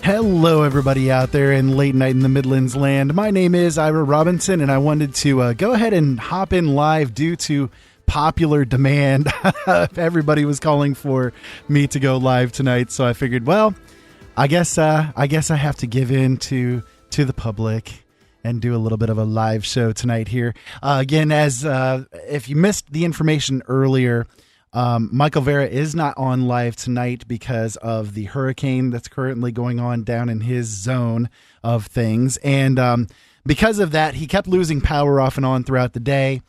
Hello, everybody out there in late night in the Midlands land. My name is Ira Robinson, and I wanted to go ahead and hop in live due to popular demand. Everybody was calling for me to go live tonight, so I figured, well, I guess I have to give in to the public and do a little bit of a live show tonight here. Again, as if you missed the information earlier, Michael Vera is not on live tonight because of the hurricane that's currently going on down in his zone of things. And because of that, he kept losing power off and on throughout the day.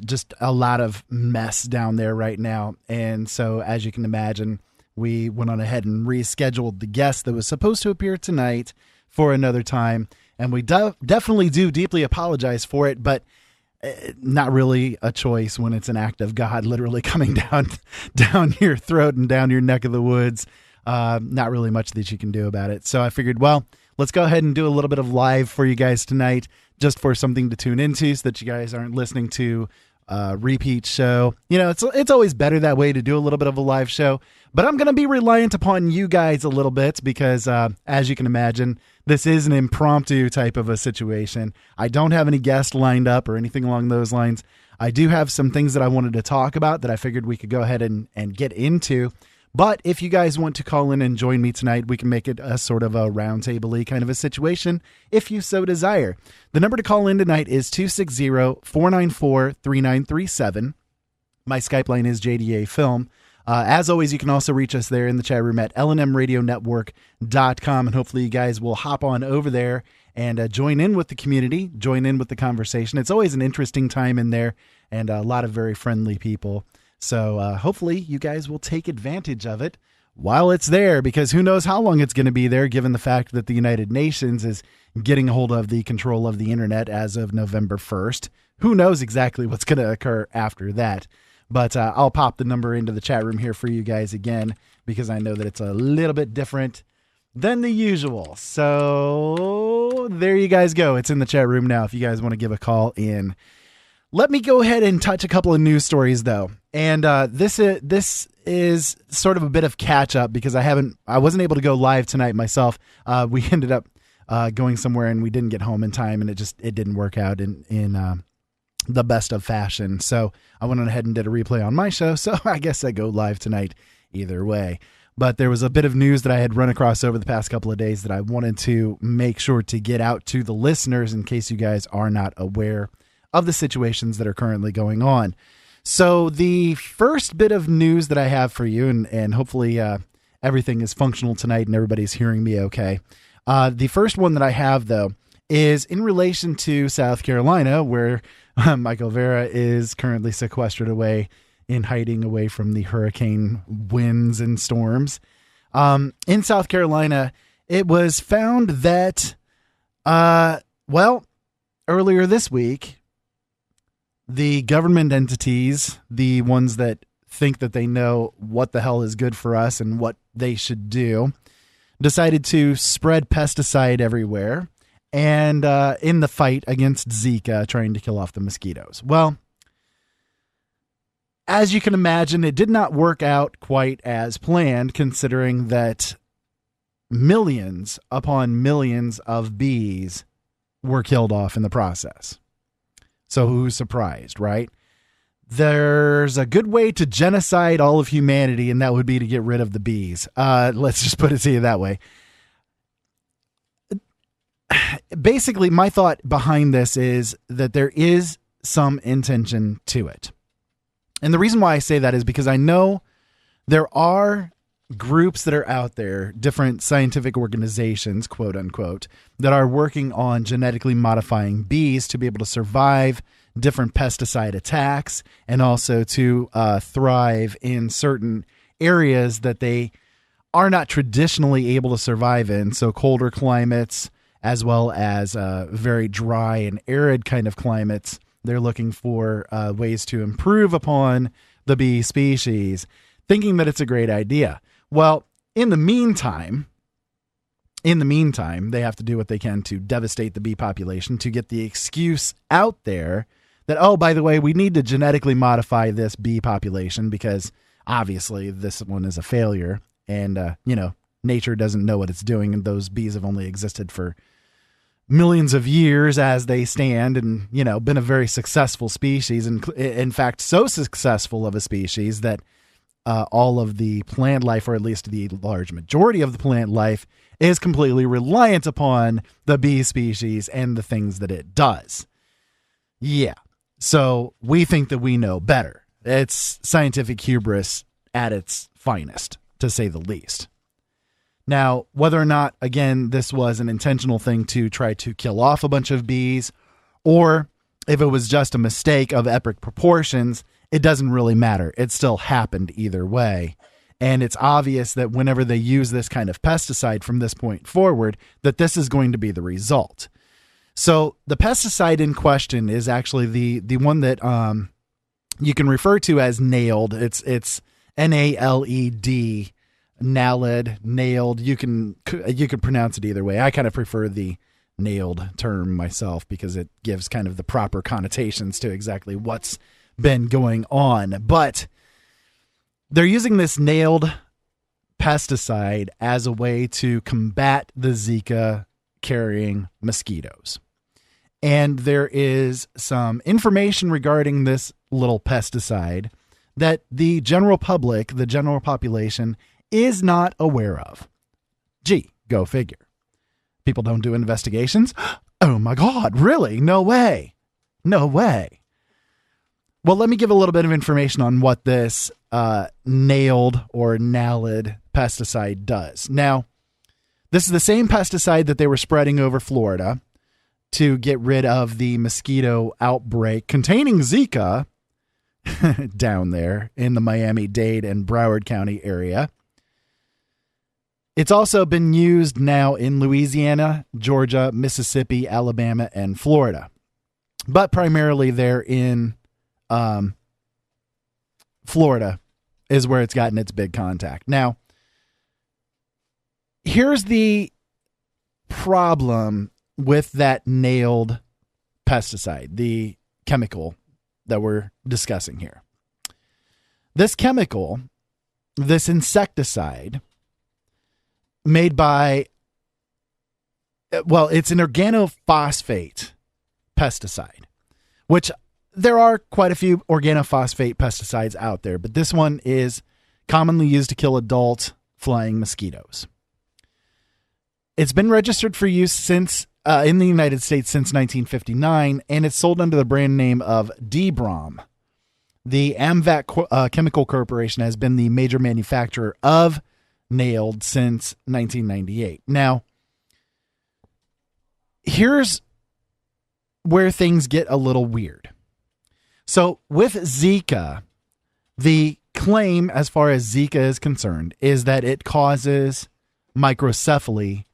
Just a lot of mess down there right now. And so, as you can imagine, we went on ahead and rescheduled the guest that was supposed to appear tonight for another time. And we definitely do deeply apologize for it, but not really a choice when it's an act of God literally coming down your throat and down your neck of the woods. Not really much that you can do about it. So I figured, well, let's go ahead and do a little bit of live for you guys tonight, just for something to tune into so that you guys aren't listening to a repeat show. You know, it's always better that way to do a little bit of a live show, but I'm going to be reliant upon you guys a little bit because, as you can imagine, this is an impromptu type of a situation. I don't have any guests lined up or anything along those lines. I do have some things that I wanted to talk about that I figured we could go ahead and get into. But if you guys want to call in and join me tonight, we can make it a sort of a roundtable-y kind of a situation if you so desire. The number to call in tonight is 260-494-3937. My Skype line is JDA Film. As always, you can also reach us there in the chat room at lnmradionetwork.com, and hopefully you guys will hop on over there and join in with the community, join in with the conversation. It's always an interesting time in there and a lot of very friendly people. So hopefully you guys will take advantage of it while it's there, because who knows how long it's going to be there, given the fact that the United Nations is getting a hold of the control of the internet as of November 1st. Who knows exactly what's going to occur after that. But I'll pop the number into the chat room here for you guys again, because I know that it's a little bit different than the usual. So there you guys go. It's in the chat room now if you guys want to give a call in. Let me go ahead and touch a couple of news stories, though. And this is sort of a bit of catch up because I wasn't able to go live tonight myself. We ended up going somewhere and we didn't get home in time, and it didn't work out in the best of fashion. So I went on ahead and did a replay on my show. So I guess I go live tonight either way. But there was a bit of news that I had run across over the past couple of days that I wanted to make sure to get out to the listeners in case you guys are not aware of the situations that are currently going on. So the first bit of news that I have for you, and hopefully everything is functional tonight and everybody's hearing me okay. The first one that I have, though, is in relation to South Carolina, where Michael Vera is currently sequestered away in hiding away from the hurricane winds and storms. In South Carolina, it was found that, earlier this week, the government entities, the ones that think that they know what the hell is good for us and what they should do, decided to spread pesticide everywhere and in the fight against Zika, trying to kill off the mosquitoes. Well, as you can imagine, it did not work out quite as planned, considering that millions upon millions of bees were killed off in the process. So who's surprised, right? There's a good way to genocide all of humanity, and that would be to get rid of the bees. Let's just put it to you that way. Basically, my thought behind this is that there is some intention to it. And the reason why I say that is because I know there are groups that are out there, different scientific organizations, quote unquote, that are working on genetically modifying bees to be able to survive different pesticide attacks and also to thrive in certain areas that they are not traditionally able to survive in. So colder climates, as well as very dry and arid kind of climates. They're looking for ways to improve upon the bee species, thinking that it's a great idea. Well, in the meantime, they have to do what they can to devastate the bee population to get the excuse out there that, oh, by the way, we need to genetically modify this bee population because obviously this one is a failure and, nature doesn't know what it's doing, and those bees have only existed for millions of years as they stand, and been a very successful species, and in fact so successful of a species that all of the plant life, or at least the large majority of the plant life, is completely reliant upon the bee species and the things that it does. Yeah. So we think that we know better. It's scientific hubris at its finest, to say the least. Now, whether or not, again, this was an intentional thing to try to kill off a bunch of bees, or if it was just a mistake of epic proportions, it doesn't really matter. It still happened either way. And it's obvious that whenever they use this kind of pesticide from this point forward, that this is going to be the result. So the pesticide in question is actually the one that you can refer to as nailed. It's NALED, nailed. You can pronounce it either way. I kind of prefer the nailed term myself because it gives kind of the proper connotations to exactly what's been going on. But they're using this nailed pesticide as a way to combat the Zika carrying mosquitoes. And there is some information regarding this little pesticide that the general public, the general population, is not aware of. Gee, go figure. People don't do investigations? Oh my God, really? No way. No way. Well, let me give a little bit of information on what this nailed or nalid pesticide does. Now, this is the same pesticide that they were spreading over Florida to get rid of the mosquito outbreak containing Zika down there in the Miami-Dade and Broward County area. It's also been used now in Louisiana, Georgia, Mississippi, Alabama, and Florida. But primarily there in Florida is where it's gotten its big contact. Now, here's the problem with that nailed pesticide, the chemical that we're discussing here. This chemical, this insecticide, made by, well, it's an organophosphate pesticide, which there are quite a few organophosphate pesticides out there, but this one is commonly used to kill adult flying mosquitoes. It's been registered for use since in the United States since 1959, and it's sold under the brand name of D-Brom. The AMVAC Chemical Corporation has been the major manufacturer of nailed since 1998. Now, here's where things get a little weird. So with Zika, the claim as far as Zika is concerned is that it causes microcephaly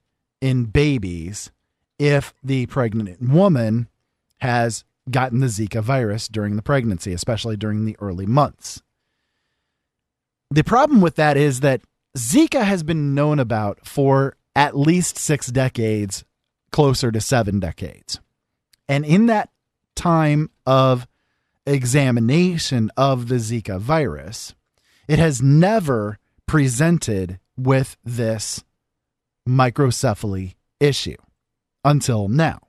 in babies if the pregnant woman has gotten the Zika virus during the pregnancy, especially during the early months. The problem with that is that Zika has been known about for at least 6 decades, closer to 7 decades. And in that time of examination of the Zika virus, it has never presented with this microcephaly issue until now.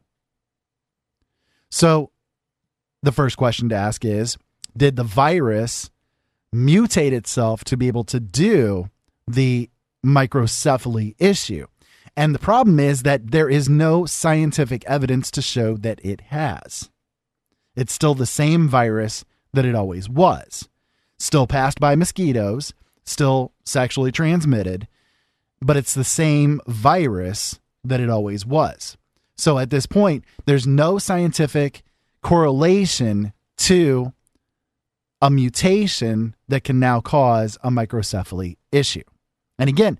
So the first question to ask is, did the virus mutate itself to be able to do the microcephaly issue? And the problem is that there is no scientific evidence to show that it has. It's still the same virus that it always was. Still passed by mosquitoes, still sexually transmitted, but it's the same virus that it always was. So at this point, there's no scientific correlation to a mutation that can now cause a microcephaly issue. And again,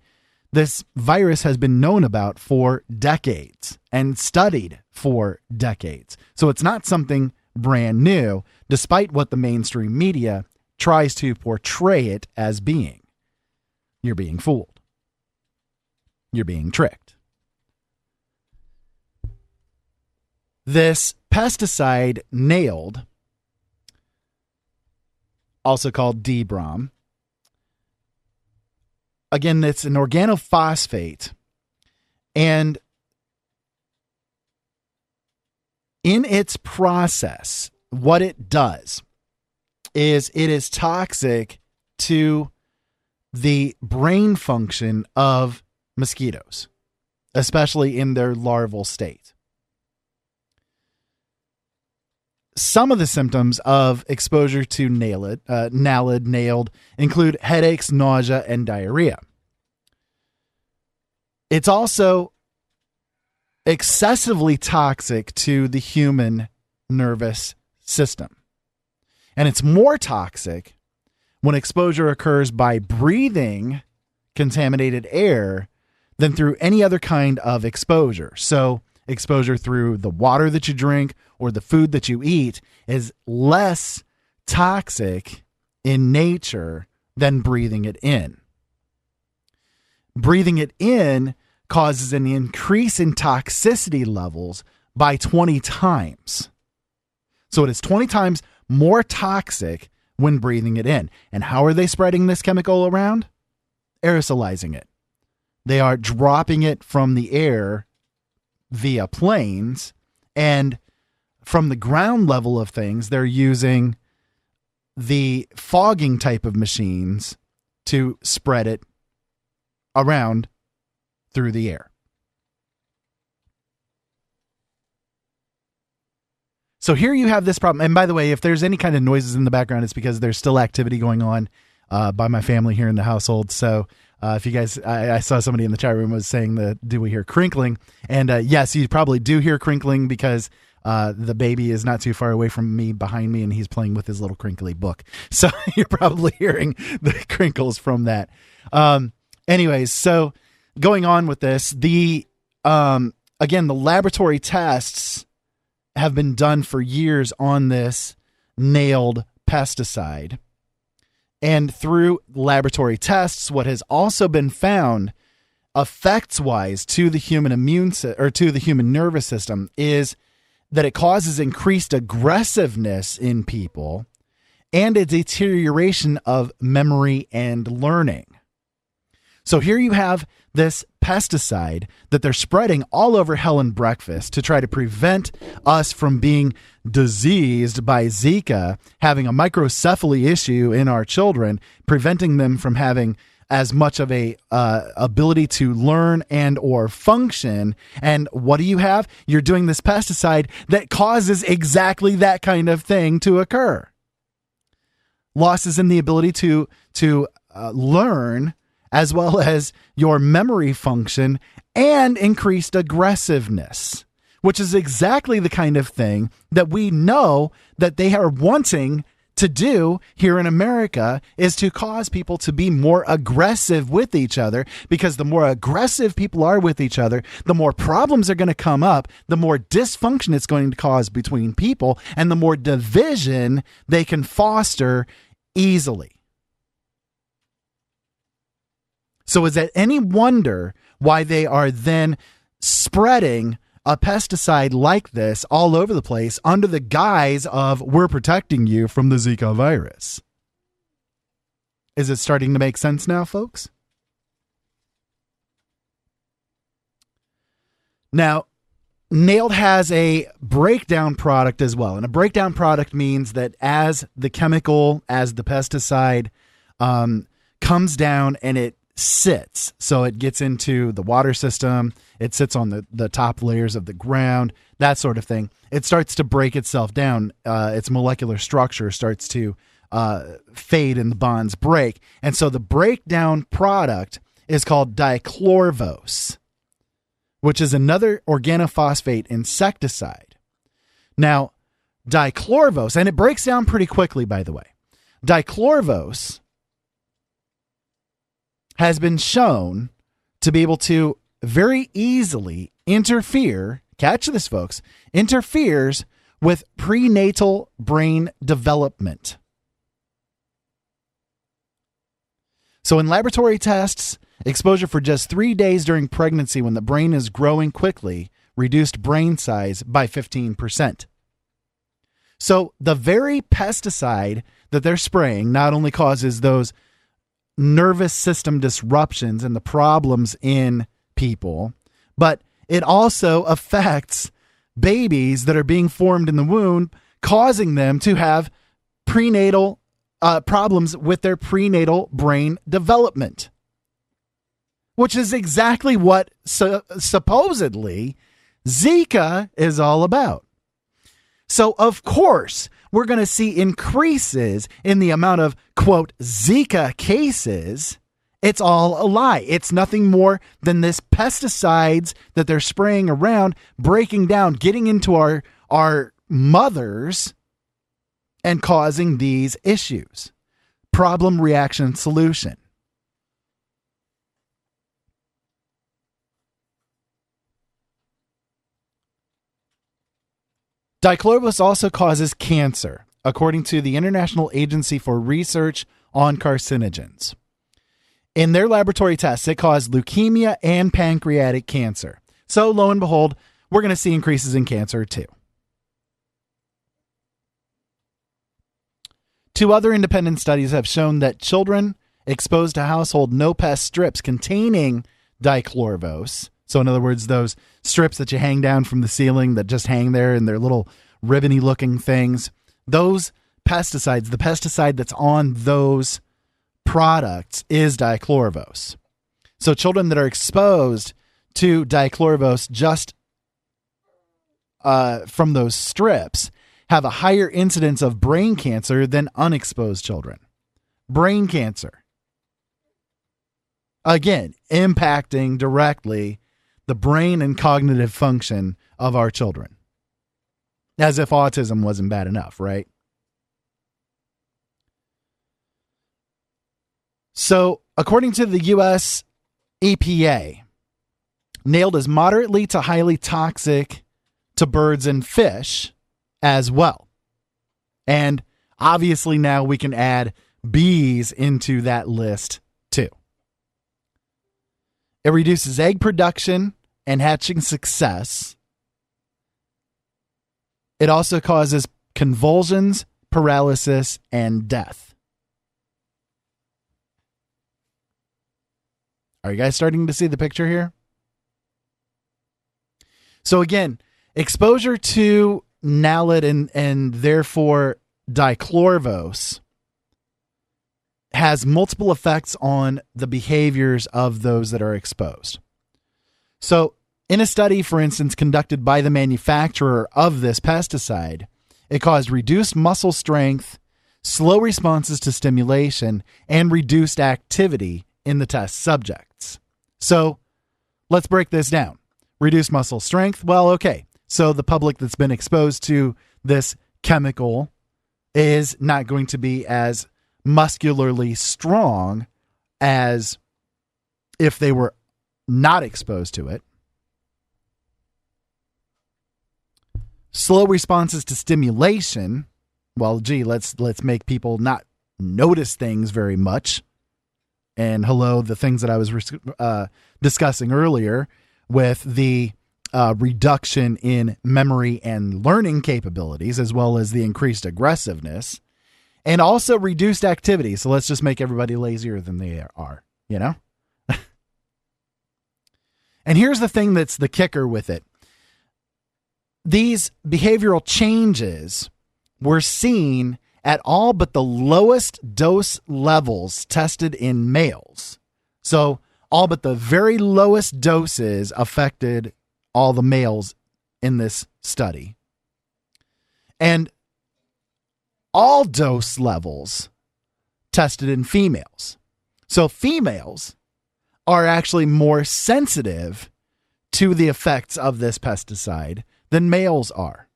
this virus has been known about for decades and studied for decades. So it's not something brand new, despite what the mainstream media tries to portray it as being. You're being fooled. You're being tricked. This pesticide nailed, also called D-Brom, again, it's an organophosphate. And in its process, what it does is it is toxic to the brain function of mosquitoes, especially in their larval state. Some of the symptoms of exposure to nailed include headaches, nausea, and diarrhea. It's also excessively toxic to the human nervous system. And it's more toxic when exposure occurs by breathing contaminated air than through any other kind of exposure. So exposure through the water that you drink or the food that you eat is less toxic in nature than breathing it in. Breathing it in causes an increase in toxicity levels by 20 times. So it is 20 times more toxic when breathing it in. And how are they spreading this chemical around? Aerosolizing it. They are dropping it from the air via planes, and from the ground level of things, they're using the fogging type of machines to spread it around through the air. So here you have this problem. And by the way, if there's any kind of noises in the background, it's because there's still activity going on by my family here in the household. So if you guys, I saw somebody in the chat room was saying do we hear crinkling? And yes, you probably do hear crinkling because the baby is not too far away from me, behind me, and he's playing with his little crinkly book. So you're probably hearing the crinkles from that. Anyways, so going on with this, again, the laboratory tests have been done for years on this nailed pesticide. And through laboratory tests, what has also been found effects-wise to the human to the human nervous system is that it causes increased aggressiveness in people and a deterioration of memory and learning. So here you have this pesticide that they're spreading all over hell and breakfast to try to prevent us from being diseased by Zika, having a microcephaly issue in our children, preventing them from having as much of a ability to learn and or function. And what do you have? You're doing this pesticide that causes exactly that kind of thing to occur. Losses in the ability to learn, as well as your memory function, and increased aggressiveness, which is exactly the kind of thing that we know that they are wanting to do here in America, is to cause people to be more aggressive with each other, because the more aggressive people are with each other, the more problems are going to come up, the more dysfunction it's going to cause between people, and the more division they can foster easily. So is it any wonder why they are then spreading a pesticide like this all over the place under the guise of we're protecting you from the Zika virus? Is it starting to make sense now, folks? Now, Nailed has a breakdown product as well. And a breakdown product means that as the pesticide comes down and it sits, so it gets into the water system, it sits on the top layers of the ground, that sort of thing, it starts to break itself down. Its molecular structure starts to fade and the bonds break. And so the breakdown product is called dichlorvos, which is another organophosphate insecticide. Now, dichlorvos, and it breaks down pretty quickly, by the way. Dichlorvos has been shown to be able to very easily interferes with prenatal brain development. So in laboratory tests, exposure for just 3 days during pregnancy when the brain is growing quickly reduced brain size by 15%. So the very pesticide that they're spraying not only causes those nervous system disruptions and the problems in people, but it also affects babies that are being formed in the womb, causing them to have prenatal problems with their prenatal brain development, which is exactly what supposedly Zika is all about. So, of course, we're going to see increases in the amount of, quote, Zika cases. It's all a lie. It's nothing more than this pesticides that they're spraying around, breaking down, getting into our mothers and causing these issues. Problem, reaction, solution. Dichlorobus also causes cancer, according to the International Agency for Research on Carcinogens. In their laboratory tests, it caused leukemia and pancreatic cancer. So, lo and behold, we're going to see increases in cancer too. 2 other independent studies have shown that children exposed to household no-pest strips containing dichlorobus, so in other words, those strips that you hang down from the ceiling that just hang there and they're little ribbony looking things, those pesticides, the pesticide that's on those products is dichlorobus. So children that are exposed to dichlorobus just from those strips have a higher incidence of brain cancer than unexposed children. Brain cancer. Again, impacting directly the brain and cognitive function of our children. As if autism wasn't bad enough, right? So, according to the U.S. EPA, nailed as moderately to highly toxic to birds and fish as well. And obviously now we can add bees into that list too. It reduces egg production and hatching success. It also causes convulsions, paralysis, and death. Are you guys starting to see the picture here? So again, exposure to naled and therefore dichlorobus has multiple effects on the behaviors of those that are exposed. So in a study, for instance, conducted by the manufacturer of this pesticide, it caused reduced muscle strength, slow responses to stimulation, and reduced activity in the test subjects. So let's break this down. Reduced muscle strength. Well, okay. So the public that's been exposed to this chemical is not going to be as muscularly strong as if they were not exposed to it. Slow responses to stimulation. Well, gee, let's make people not notice things very much. And hello, the things that I was discussing earlier with the reduction in memory and learning capabilities, as well as the increased aggressiveness, and also reduced activity. So let's just make everybody lazier than they are, you know? And here's the thing that's the kicker with it. These behavioral changes were seen at all but the lowest dose levels tested in males. So all but the very lowest doses affected all the males in this study. And all dose levels tested in females. So females are actually more sensitive to the effects of this pesticide than males are.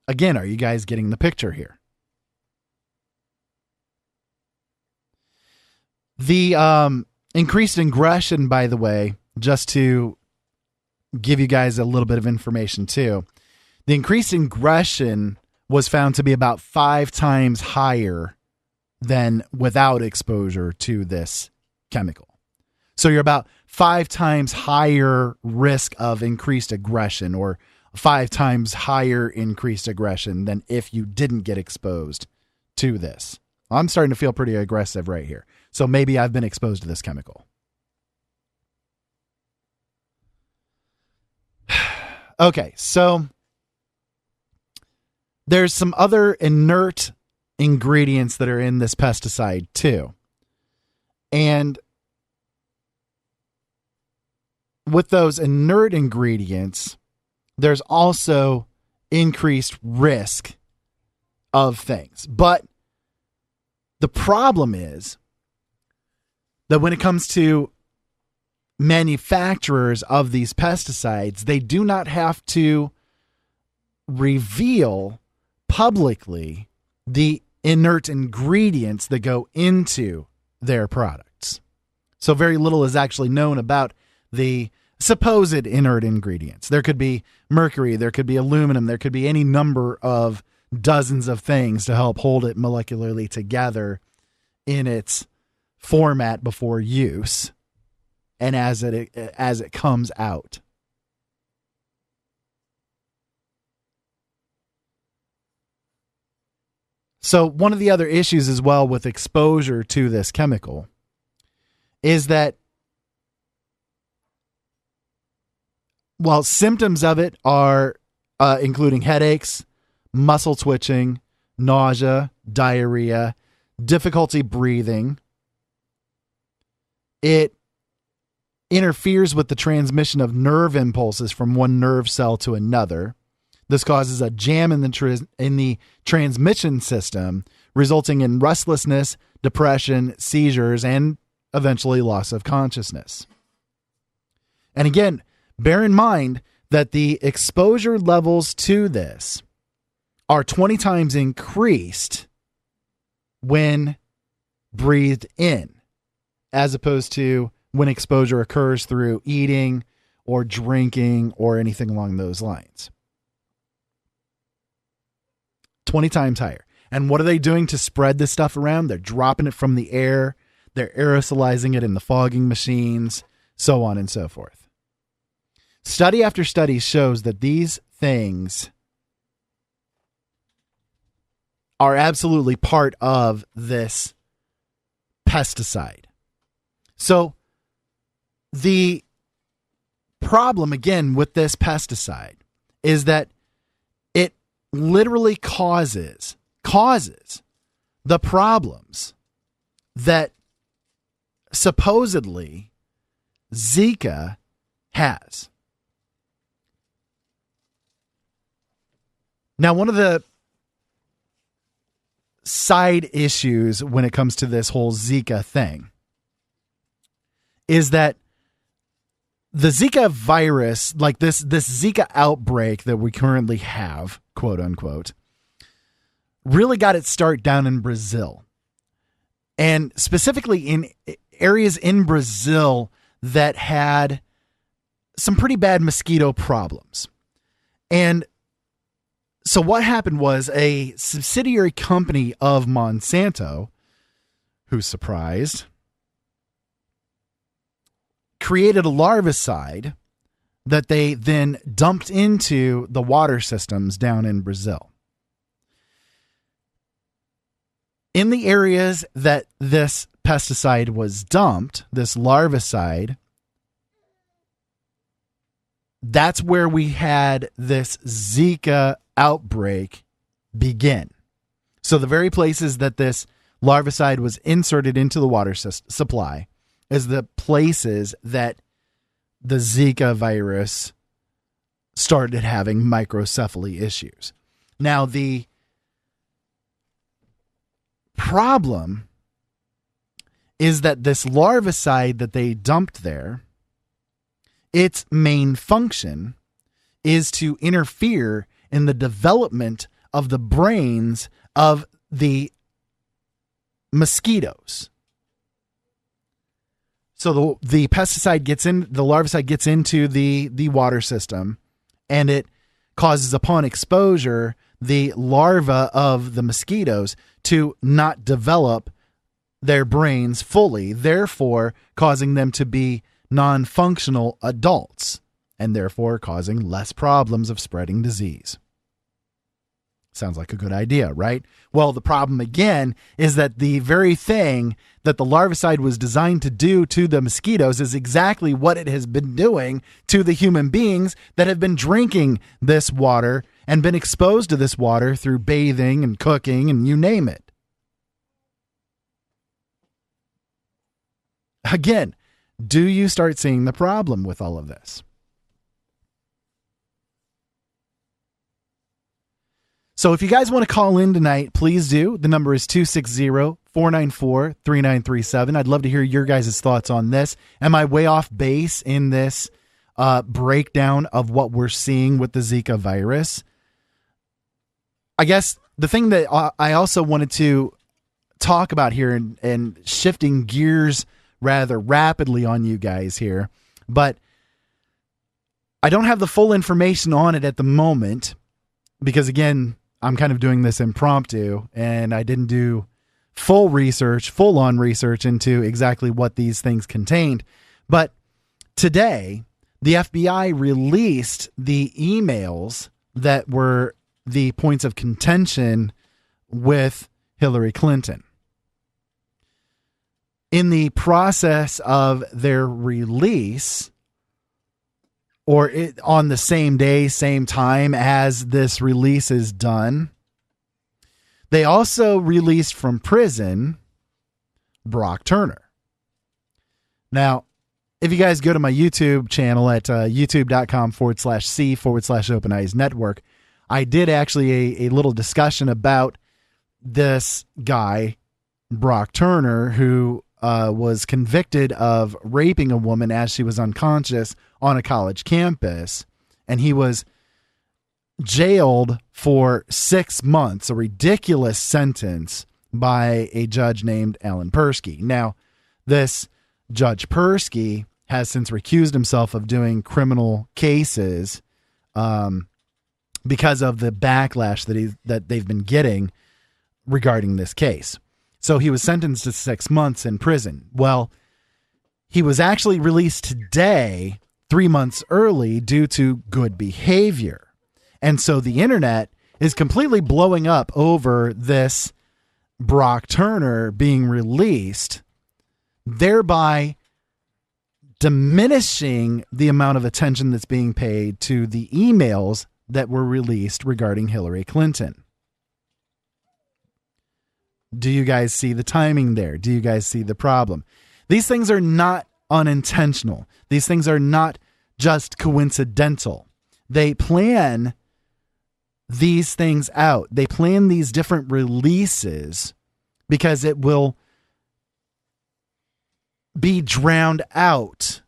Again, are you guys getting the picture here? The increased aggression, by the way, just to give you guys a little bit of information too, the increased aggression was found to be about 5 times higher than without exposure to this chemical. So you're about 5 times higher risk of increased aggression or 5 times higher increased aggression than if you didn't get exposed to this. I'm starting to feel pretty aggressive right here. So maybe I've been exposed to this chemical. Okay, so there's some other inert ingredients that are in this pesticide too. And with those inert ingredients, there's also increased risk of things. But the problem is that when it comes to manufacturers of these pesticides, they do not have to reveal publicly the inert ingredients that go into their products. So very little is actually known about the supposed inert ingredients. There could be mercury, there could be aluminum, there could be any number of dozens of things to help hold it molecularly together in its format before use and as it comes out. So one of the other issues as well with exposure to this chemical is that while symptoms of it are including headaches, muscle twitching, nausea, diarrhea, difficulty breathing, it interferes with the transmission of nerve impulses from one nerve cell to another. This causes a jam in the transmission system, resulting in restlessness, depression, seizures, and eventually loss of consciousness. And again, bear in mind that the exposure levels to this are 20 times increased when breathed in, as opposed to when exposure occurs through eating or drinking or anything along those lines. 20 times higher. And what are they doing to spread this stuff around? They're dropping it from the air. They're aerosolizing it in the fogging machines, so on and so forth. Study after study shows that these things are absolutely part of this pesticide. So the problem, again, with this pesticide is that it literally causes the problems that supposedly Zika has. Now, one of the side issues when it comes to this whole Zika thing is that the Zika virus, like this Zika outbreak that we currently have, quote unquote, really got its start down in Brazil. And specifically in areas in Brazil that had some pretty bad mosquito problems. And so what happened was a subsidiary company of Monsanto, who's surprised, created a larvicide that they then dumped into the water systems down in Brazil. In the areas that this pesticide was dumped, this larvicide, that's where we had this Zika outbreak begin. So the very places that this larvicide was inserted into the water supply is the places that the Zika virus started having microcephaly issues. Now, the problem is that this larvicide that they dumped there, its main function is to interfere in the development of the brains of the mosquitoes. So the pesticide gets in, the larvicide gets into the water system, and it causes, upon exposure, the larva of the mosquitoes to not develop their brains fully, therefore causing them to be non-functional adults and therefore causing less problems of spreading disease. Sounds like a good idea, right? Well, the problem again is that the very thing that the larvicide was designed to do to the mosquitoes is exactly what it has been doing to the human beings that have been drinking this water and been exposed to this water through bathing and cooking and you name it. Again, do you start seeing the problem with all of this? So if you guys want to call in tonight, please do. The number is 260-494-3937. I'd love to hear your guys' thoughts on this. Am I way off base in this breakdown of what we're seeing with the Zika virus? I guess the thing that I also wanted to talk about here and shifting gears rather rapidly on you guys here, but I don't have the full information on it at the moment because, again, I'm kind of doing this impromptu and I didn't do full on research into exactly what these things contained. But today, the FBI released the emails that were the points of contention with Hillary Clinton. In the process of their release, or on the same day, same time as this release is done, they also released from prison Brock Turner. Now, if you guys go to my YouTube channel at youtube.com/C/Open Eyes Network, I did actually a little discussion about this guy, Brock Turner, who was convicted of raping a woman as she was unconscious on a college campus, and he was jailed for 6 months, a ridiculous sentence by a judge named Alan Persky. Now, this Judge Persky has since recused himself of doing criminal cases because of the backlash that they've been getting regarding this case. So he was sentenced to 6 months in prison. Well, he was actually released today, 3 months early, due to good behavior. And so the internet is completely blowing up over this Brock Turner being released, thereby diminishing the amount of attention that's being paid to the emails that were released regarding Hillary Clinton. Do you guys see the timing there? Do you guys see the problem? These things are not unintentional. These things are not just coincidental. They plan these things out. They plan these different releases because it will be drowned out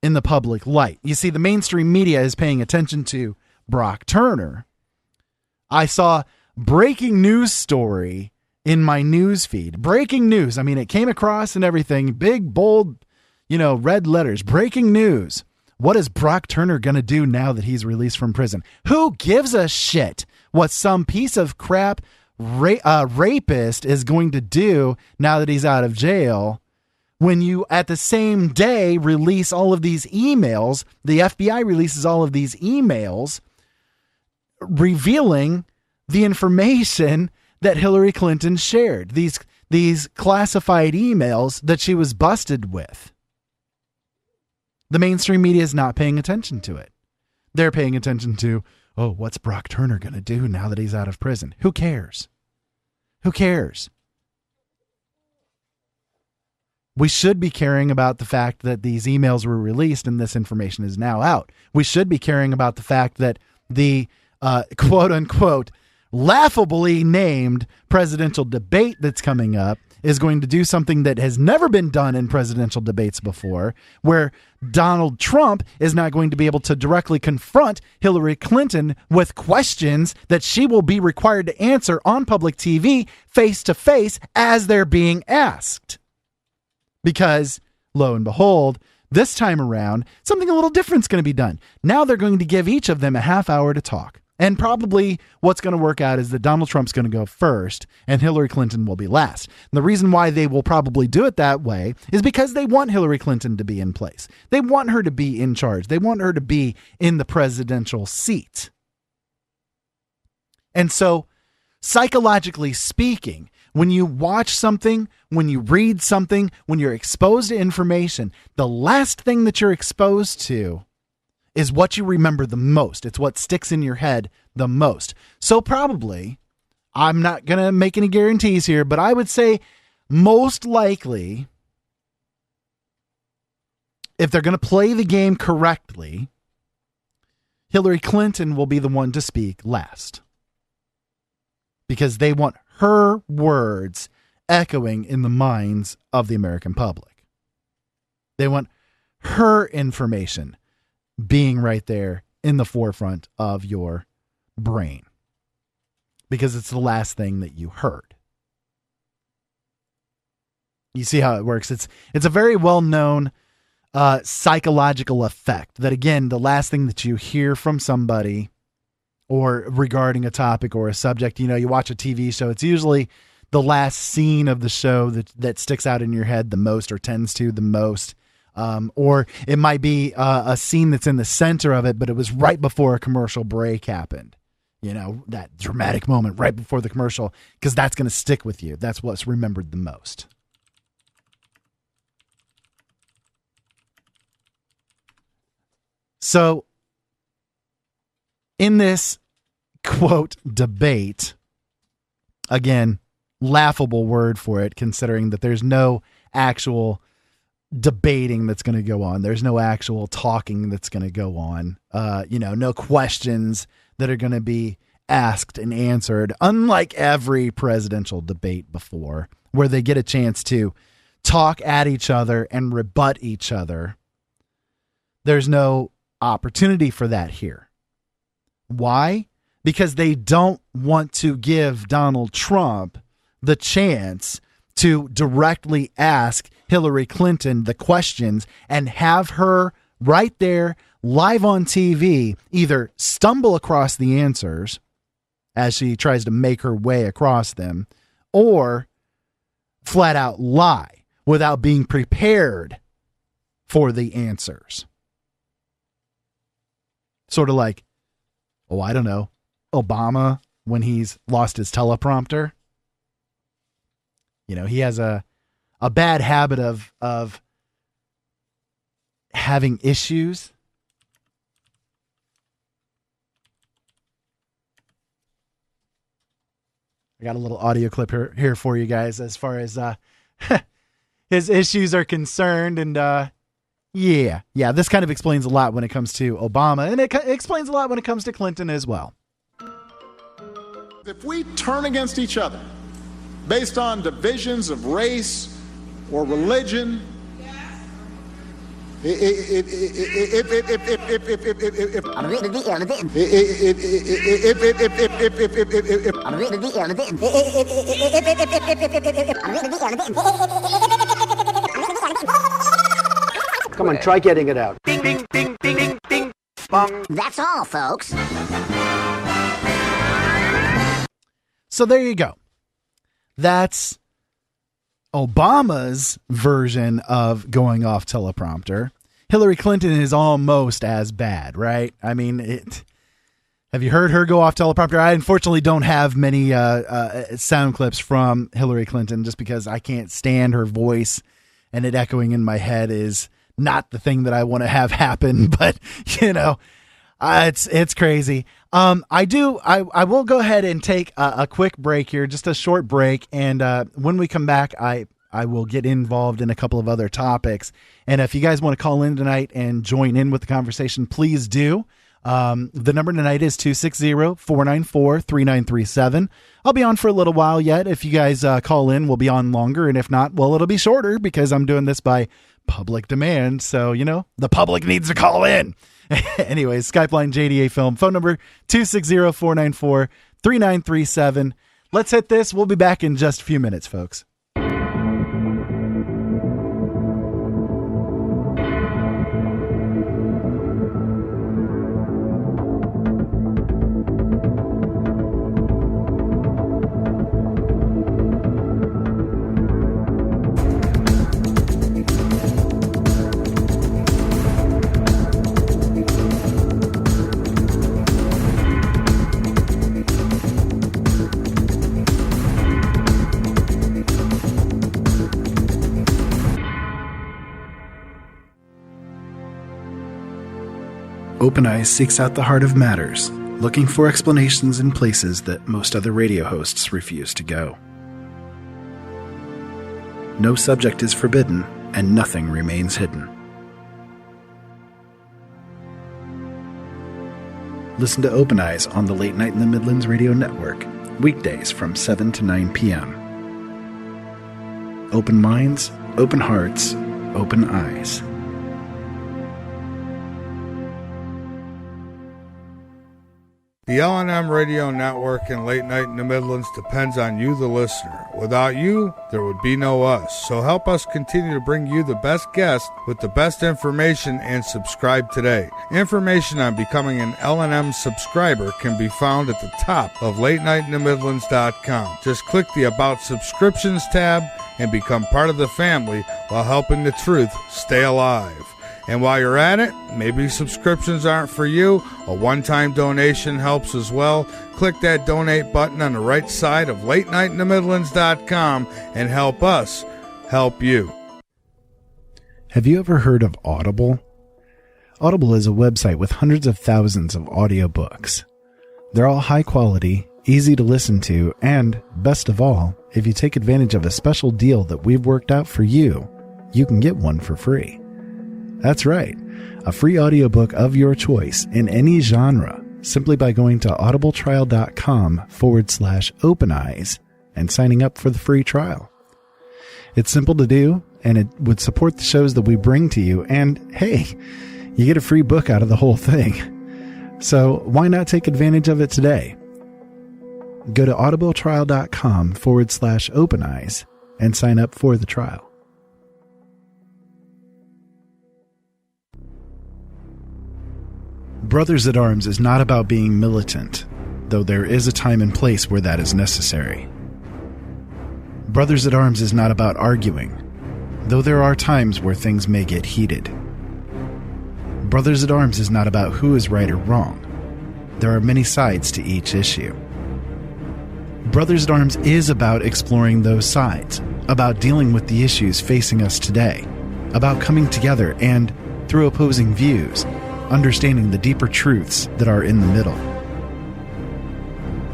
in the public light. You see, the mainstream media is paying attention to Brock Turner. I saw breaking news story in my news feed. Breaking news. I mean, it came across and everything. Big, bold, red letters. Breaking news. What is Brock Turner going to do now that he's released from prison? Who gives a shit what some piece of crap rapist is going to do now that he's out of jail? When you, at the same day, release all of these emails, the FBI releases all of these emails revealing the information that Hillary Clinton shared, these classified emails that she was busted with. The mainstream media is not paying attention to it. They're paying attention to, oh, what's Brock Turner going to do now that he's out of prison? Who cares? Who cares? We should be caring about the fact that these emails were released and this information is now out. We should be caring about the fact that the quote unquote laughably named presidential debate that's coming up is going to do something that has never been done in presidential debates before, where Donald Trump is not going to be able to directly confront Hillary Clinton with questions that she will be required to answer on public TV face to face as they're being asked. Because, lo and behold, this time around, something a little different is going to be done. Now they're going to give each of them a half hour to talk. And probably what's going to work out is that Donald Trump's going to go first and Hillary Clinton will be last. And the reason why they will probably do it that way is because they want Hillary Clinton to be in place. They want her to be in charge. They want her to be in the presidential seat. And so, psychologically speaking, when you watch something, when you read something, when you're exposed to information, the last thing that you're exposed to is what you remember the most. It's what sticks in your head the most. So probably, I'm not going to make any guarantees here, but I would say most likely, if they're going to play the game correctly, Hillary Clinton will be the one to speak last. Because they want her words echoing in the minds of the American public. They want her information being right there in the forefront of your brain. Because it's the last thing that you heard. You see how it works. It's a very well-known psychological effect that, again, the last thing that you hear from somebody or regarding a topic or a subject, you watch a TV show, it's usually the last scene of the show that sticks out in your head the most or tends to the most. Or it might be a scene that's in the center of it, but it was right before a commercial break happened. That dramatic moment right before the commercial, because that's going to stick with you. That's what's remembered the most. So, in this, quote, debate, again, laughable word for it, considering that there's no actual debating that's going to go on. There's no actual talking that's going to go on. No questions that are going to be asked and answered, unlike every presidential debate before, where they get a chance to talk at each other and rebut each other. There's no opportunity for that here. Why? Because they don't want to give Donald Trump the chance to directly ask Hillary Clinton the questions and have her right there live on TV either stumble across the answers as she tries to make her way across them, or flat out lie without being prepared for the answers. Sort of like, I don't know, Obama when he's lost his teleprompter. He has a bad habit of having issues. I got a little audio clip here for you guys as far as his issues are concerned. And yeah, this kind of explains a lot when it comes to Obama, and it explains a lot when it comes to Clinton as well. If we turn against each other based on divisions of race or religion, Come on, try getting it out. Ding, ding, ding, ding, ding, ding, bong. That's all, folks. So there you go. That's Obama's version of going off teleprompter. Hillary Clinton is almost as bad, right? I mean, have you heard her go off teleprompter? I unfortunately don't have many sound clips from Hillary Clinton just because I can't stand her voice, and it echoing in my head is not the thing that I want to have happen. But, it's crazy. I will go ahead and take a quick break here, just a short break. And when we come back, I will get involved in a couple of other topics. And if you guys want to call in tonight and join in with the conversation, please do. The number tonight is 260-494-3937. I'll be on for a little while yet. If you guys call in, we'll be on longer. And if not, well, it'll be shorter because I'm doing this by public demand. So, the public needs to call in. Anyways, Skype line JDA Film, phone number 260-494-3937. Let's hit this. We'll be back in just a few minutes, folks. Open Eyes seeks out the heart of matters, looking for explanations in places that most other radio hosts refuse to go. No subject is forbidden, and nothing remains hidden. Listen to Open Eyes on the Late Night in the Midlands Radio Network, weekdays from 7 to 9 p.m. Open minds, open hearts, open eyes. The LNM Radio Network and Late Night in the Midlands depends on you, the listener. Without you, there would be no us. So help us continue to bring you the best guests with the best information and subscribe today. Information on becoming an LNM subscriber can be found at the top of LateNightInTheMidlands.com. Just click the About Subscriptions tab and become part of the family while helping the truth stay alive. And while you're at it, maybe subscriptions aren't for you. A one-time donation helps as well. Click that donate button on the right side of LateNightInTheMidlands.com and help us help you. Have you ever heard of Audible? Audible is a website with hundreds of thousands of audiobooks. They're all high quality, easy to listen to, and, best of all, if you take advantage of a special deal that we've worked out for you, you can get one for free. That's right, a free audiobook of your choice in any genre simply by going to audibletrial.com/openeyes and signing up for the free trial. It's simple to do, and it would support the shows that we bring to you, and hey, you get a free book out of the whole thing. So why not take advantage of it today? Go to audibletrial.com/openeyes and sign up for the trial. Brothers at Arms is not about being militant, though there is a time and place where that is necessary. Brothers at Arms is not about arguing, though there are times where things may get heated. Brothers at Arms is not about who is right or wrong. There are many sides to each issue. Brothers at Arms is about exploring those sides, about dealing with the issues facing us today, about coming together and, through opposing views, understanding the deeper truths that are in the middle.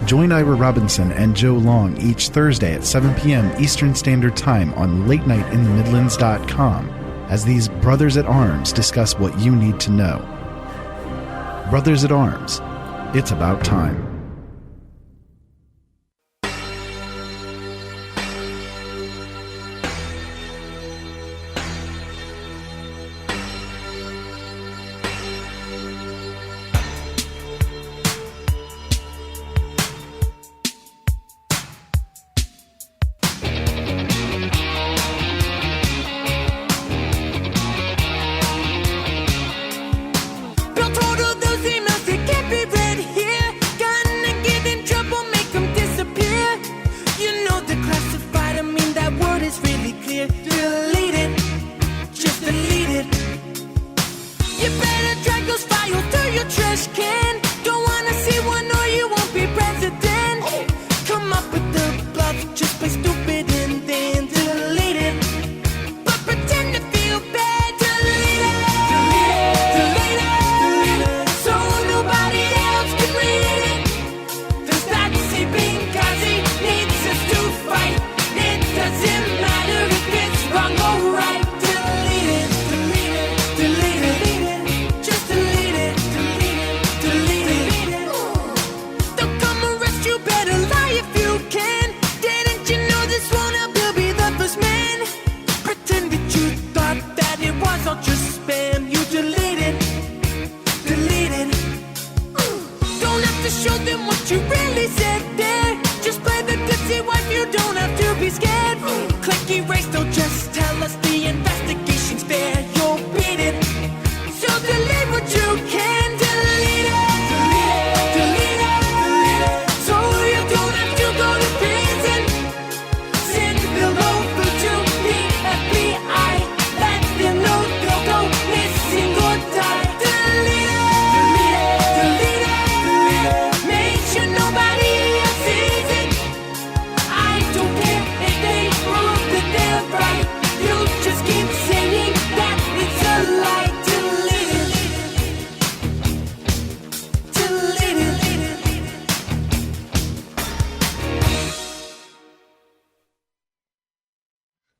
Join Ira Robinson and Joe Long each Thursday at 7 p.m. Eastern Standard Time on LateNightInTheMidlands.com as these Brothers at Arms discuss what you need to know. Brothers at Arms, it's about time. Built all of those emails that can't be read here. Got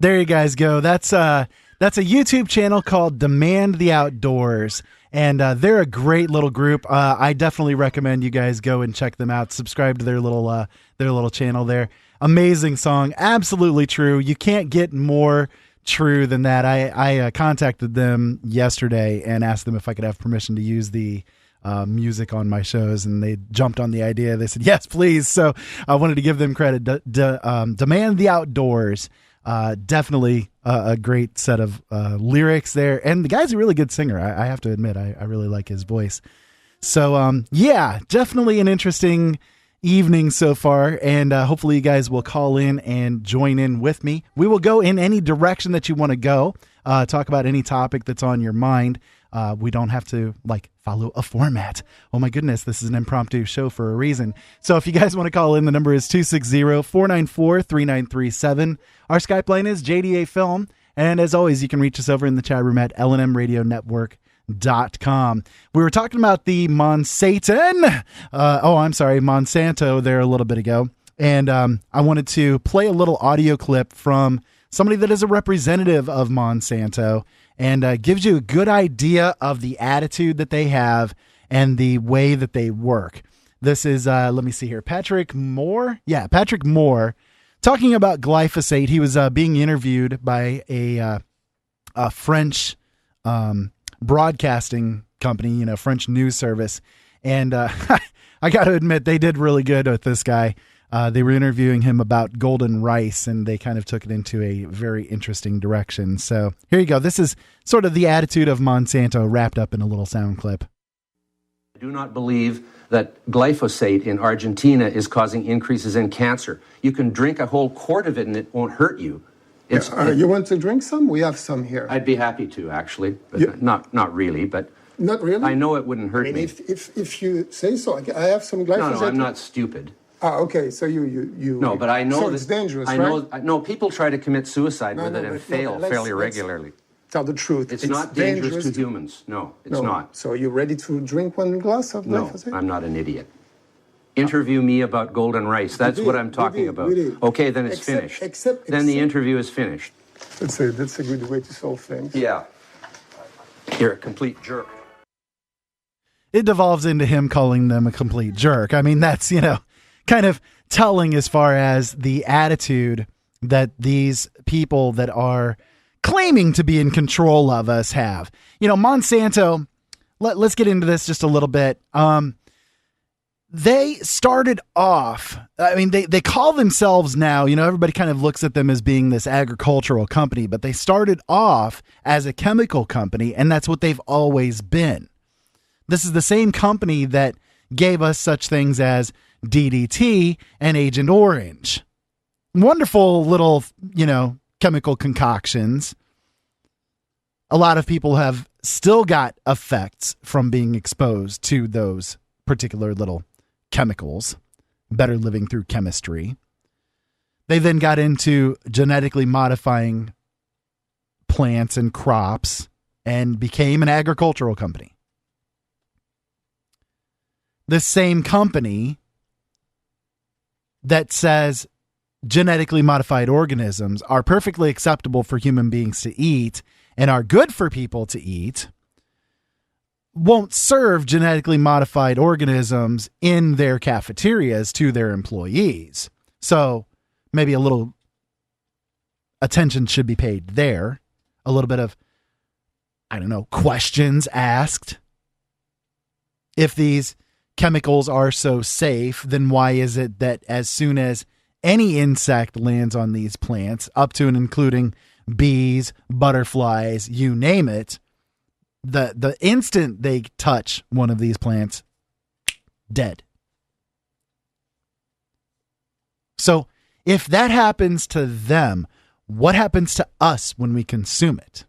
There you guys go. That's a YouTube channel called Demand the Outdoors, and they're a great little group. I definitely recommend you guys go and check them out. Subscribe to their little channel there. Amazing song, absolutely true. You can't get more true than that. I contacted them yesterday and asked them if I could have permission to use the music on my shows, and they jumped on the idea. They said yes, please. So I wanted to give them credit. Demand the Outdoors. Definitely a great set of lyrics there, and the guy's a really good singer. I have to admit, I really like his voice. So yeah, definitely an interesting evening so far, and hopefully you guys will call in and join in with me. We will go in any direction that you want to go, talk about any topic that's on your mind. We don't have to follow a format. Oh my goodness, this is an impromptu show for a reason. So if you guys want to call in, the number is 260-494-3937. Our Skype line is JDA Film. And as always, you can reach us over in the chat room at lnmradionetwork.com. We were talking about the Monsanto there a little bit ago. And I wanted to play a little audio clip from somebody that is a representative of Monsanto, and gives you a good idea of the attitude that they have and the way that they work. This is, let me see here, Patrick Moore. Yeah, Patrick Moore, talking about glyphosate. He was being interviewed by a French broadcasting company, French news service. And I got to admit, they did really good with this guy. They were interviewing him about golden rice, and they kind of took it into a very interesting direction. So here you go. This is sort of the attitude of Monsanto wrapped up in a little sound clip. I do not believe that glyphosate in Argentina is causing increases in cancer. You can drink a whole quart of it and it won't hurt you. You want to drink some? We have some here. I'd be happy to, actually. But not really, but not really? I know it wouldn't hurt me. If you say so, I have some glyphosate. No, I'm not stupid. Okay, so you. No, but I know so it's dangerous, right? No, people try to commit suicide with it and fail fairly regularly. Tell the truth. It's not dangerous to humans. No, it's not. So you're ready to drink one glass of glyphosate? No, I'm not an idiot. Interview me about golden rice. That's what I'm talking about. Okay, then it's finished. Then the interview is finished. That's a good way to solve things. Yeah. You're a complete jerk. It devolves into him calling them a complete jerk. I mean, that's, kind of telling as far as the attitude that these people that are claiming to be in control of us have. Monsanto, let's get into this just a little bit. They started off, they call themselves now, everybody kind of looks at them as being this agricultural company, but they started off as a chemical company, and that's what they've always been. This is the same company that gave us such things as DDT and Agent Orange. Wonderful little, chemical concoctions. A lot of people have still got effects from being exposed to those particular little chemicals, better living through chemistry. They then got into genetically modifying plants and crops and became an agricultural company. This same company that says genetically modified organisms are perfectly acceptable for human beings to eat and are good for people to eat won't serve genetically modified organisms in their cafeterias to their employees. So maybe a little attention should be paid there. A little bit of, questions asked. If these chemicals are so safe, then why is it that as soon as any insect lands on these plants, up to and including bees, butterflies, you name it, the instant they touch one of these plants, dead. So if that happens to them, what happens to us when we consume it?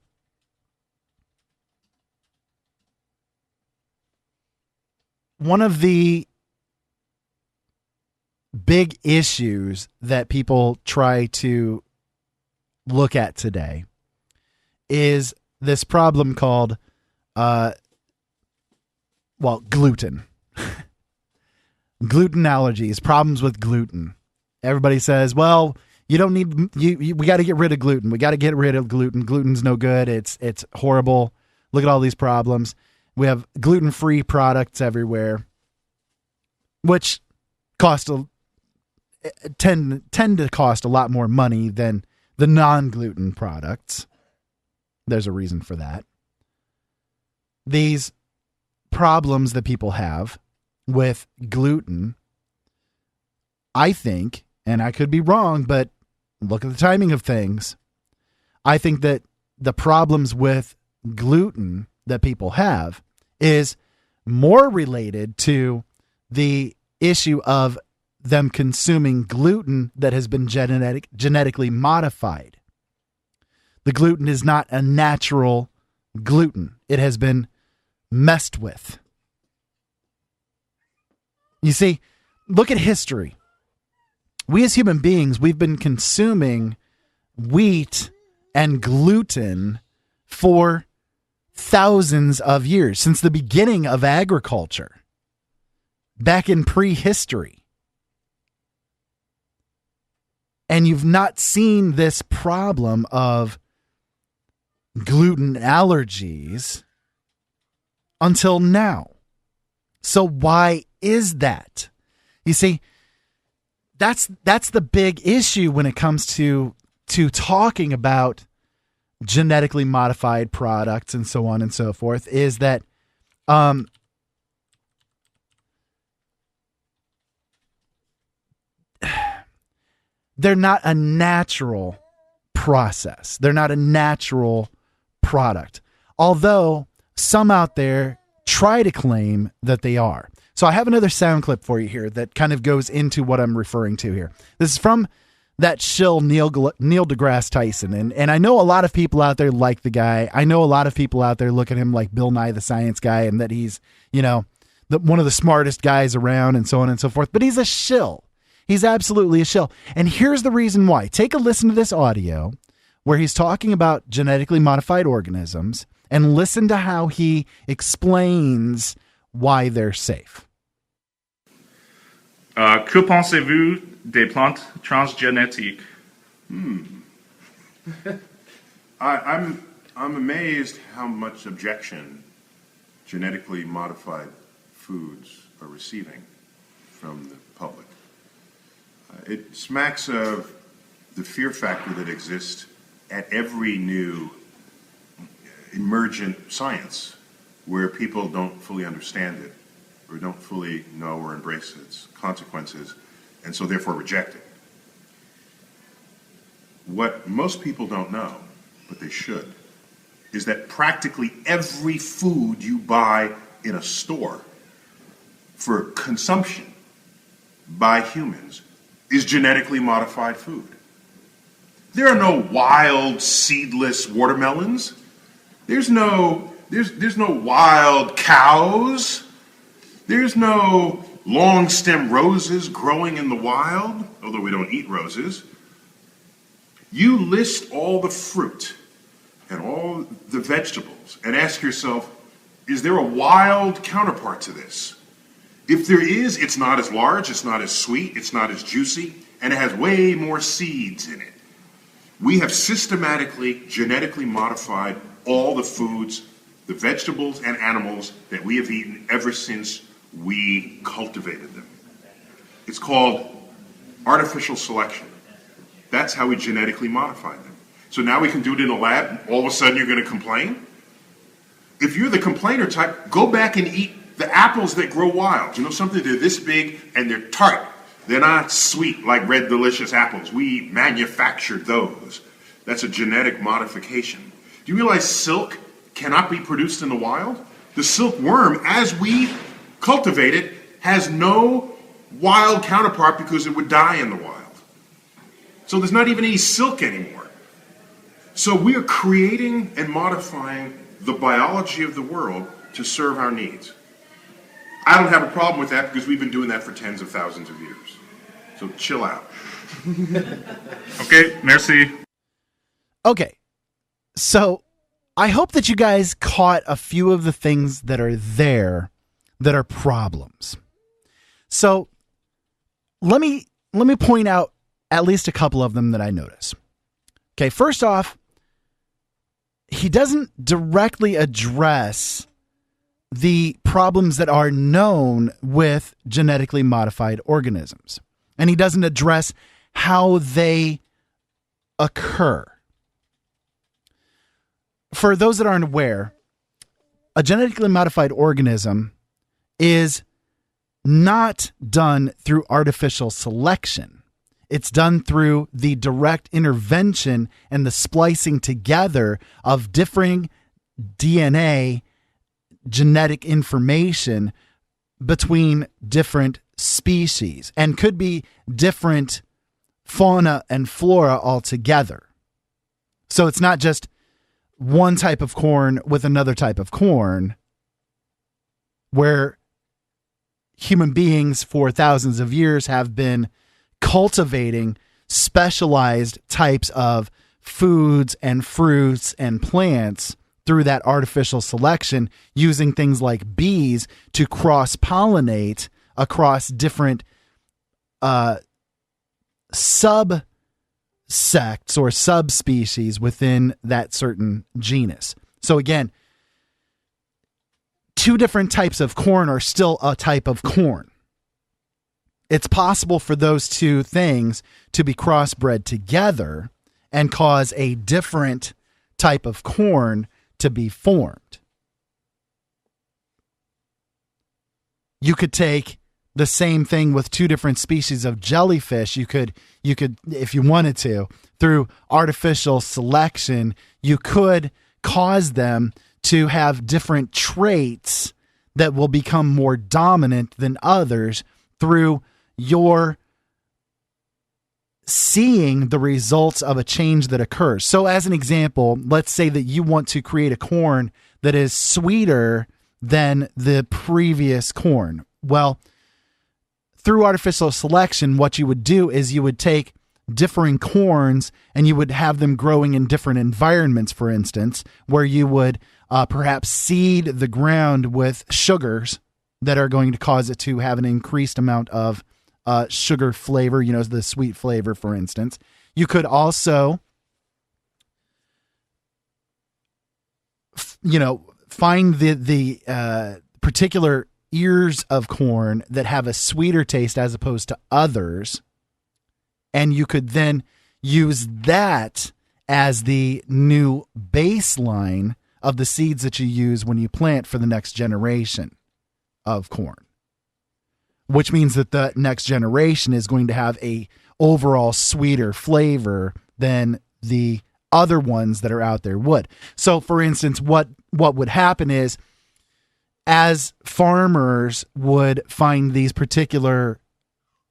One of the big issues that people try to look at today is this problem called, gluten. Gluten allergies, problems with gluten. Everybody says, well, You don't need we got to get rid of gluten. We got to get rid of gluten. Gluten's no good. It's horrible. Look at all these problems. We have gluten-free products everywhere, which tend to cost a lot more money than the non-gluten products. There's a reason for that. These problems that people have with gluten, I think, and I could be wrong, but look at the timing of things. I think that the problems with gluten that people have is more related to the issue of them consuming gluten that has been genetically modified. The gluten is not a natural gluten. It has been messed with. You see, look at history. We as human beings, we've been consuming wheat and gluten for thousands of years, since the beginning of agriculture, back in prehistory. And you've not seen this problem of gluten allergies until now. So why is that? You see, that's the big issue when it comes to talking about genetically modified products and so on and so forth, is that they're not a natural process. They're not a natural product. Although some out there try to claim that they are. So I have another sound clip for you here that kind of goes into what I'm referring to here. This is from that shill Neil deGrasse Tyson. And I know a lot of people out there like the guy. I know a lot of people out there look at him like Bill Nye the Science Guy and that he's, one of the smartest guys around and so on and so forth. But he's a shill. He's absolutely a shill. And here's the reason why. Take a listen to this audio where he's talking about genetically modified organisms and listen to how he explains why they're safe. Que pensez-vous des plantes transgénétiques? I'm amazed how much objection genetically modified foods are receiving from the public. It smacks of the fear factor that exists at every new emergent science where people don't fully understand it or don't fully know or embrace its consequences and so therefore reject it. What most people don't know, but they should, is that practically every food you buy in a store for consumption by humans is genetically modified food. There are no wild, seedless watermelons. There's no wild cows. There's no long stem roses growing in the wild, although we don't eat roses. You list all the fruit and all the vegetables and ask yourself, is there a wild counterpart to this? If there is, it's not as large, it's not as sweet, it's not as juicy, and it has way more seeds in it. We have systematically, genetically modified all the foods, the vegetables and animals that we have eaten ever since we cultivated them. It's called artificial selection. That's how we genetically modify them. So now we can do it in a lab, all of a sudden you're going to complain? If you're the complainer type, go back and eat the apples that grow wild. You know something? They're this big and they're tart. They're not sweet like red delicious apples. We manufactured those. That's a genetic modification. Do you realize silk cannot be produced in the wild? The silkworm, as we cultivate it, has no wild counterpart because it would die in the wild. So there's not even any silk anymore. So we are creating and modifying the biology of the world to serve our needs. I don't have a problem with that because we've been doing that for tens of thousands of years. So chill out. Okay, merci. Okay, so I hope that you guys caught a few of the things that are there that are problems. So let me point out at least a couple of them that I notice. Okay, first off, he doesn't directly address the problems that are known with genetically modified organisms. And he doesn't address how they occur. For those that aren't aware, a genetically modified organism is not done through artificial selection. It's done through the direct intervention and the splicing together of differing DNA genetic information between different species, and could be different fauna and flora altogether. So it's not just one type of corn with another type of corn, where human beings for thousands of years have been cultivating specialized types of foods and fruits and plants through that artificial selection, using things like bees to cross-pollinate across different subsects or subspecies within that certain genus. So again, two different types of corn are still a type of corn. It's possible for those two things to be crossbred together and cause a different type of corn to be formed. You could take the same thing with two different species of jellyfish. You could, if you wanted to, through artificial selection, you could cause them to have different traits that will become more dominant than others through your seeing the results of a change that occurs. So as an example, let's say that you want to create a corn that is sweeter than the previous corn. Well, through artificial selection, what you would do is you would take differing corns and you would have them growing in different environments, for instance, where you would perhaps seed the ground with sugars that are going to cause it to have an increased amount of sugar flavor, the sweet flavor, for instance. You could also, find the particular ears of corn that have a sweeter taste as opposed to others, and you could then use that as the new baseline of the seeds that you use when you plant for the next generation of corn, which means that the next generation is going to have a overall sweeter flavor than the other ones that are out there would. So for instance, what would happen is, as farmers would find these particular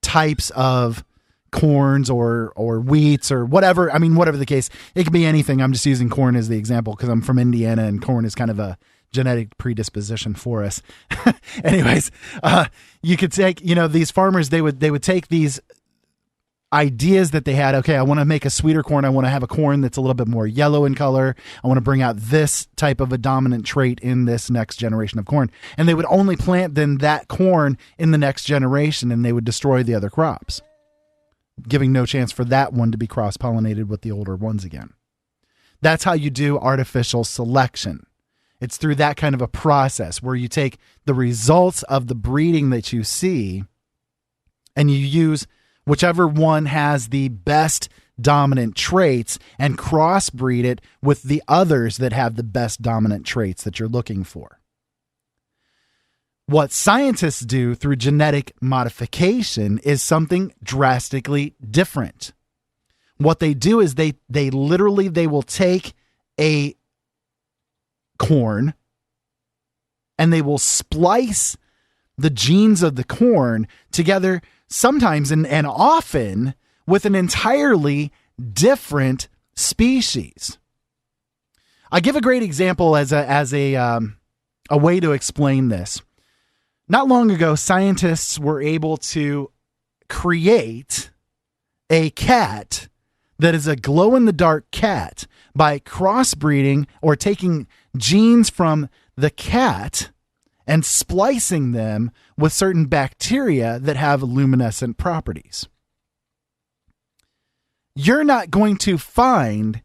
types of corns or wheats or whatever, whatever the case, it could be anything. I'm just using corn as the example because I'm from Indiana and corn is kind of a genetic predisposition for us. Anyways, you could take, these farmers, they would take these ideas that they had. Okay, I want to make a sweeter corn. I want to have a corn that's a little bit more yellow in color. I want to bring out this type of a dominant trait in this next generation of corn. And they would only plant then that corn in the next generation, and they would destroy the other crops, giving no chance for that one to be cross-pollinated with the older ones again. That's how you do artificial selection. It's through that kind of a process where you take the results of the breeding that you see and you use whichever one has the best dominant traits and crossbreed it with the others that have the best dominant traits that you're looking for. What scientists do through genetic modification is something drastically different. What they do is they will take a corn and they will splice the genes of the corn together, sometimes and often with an entirely different species. I give a great example as a way to explain this. Not long ago, scientists were able to create a cat that is a glow-in-the-dark cat by crossbreeding or taking genes from the cat and splicing them with certain bacteria that have luminescent properties. you're not going to find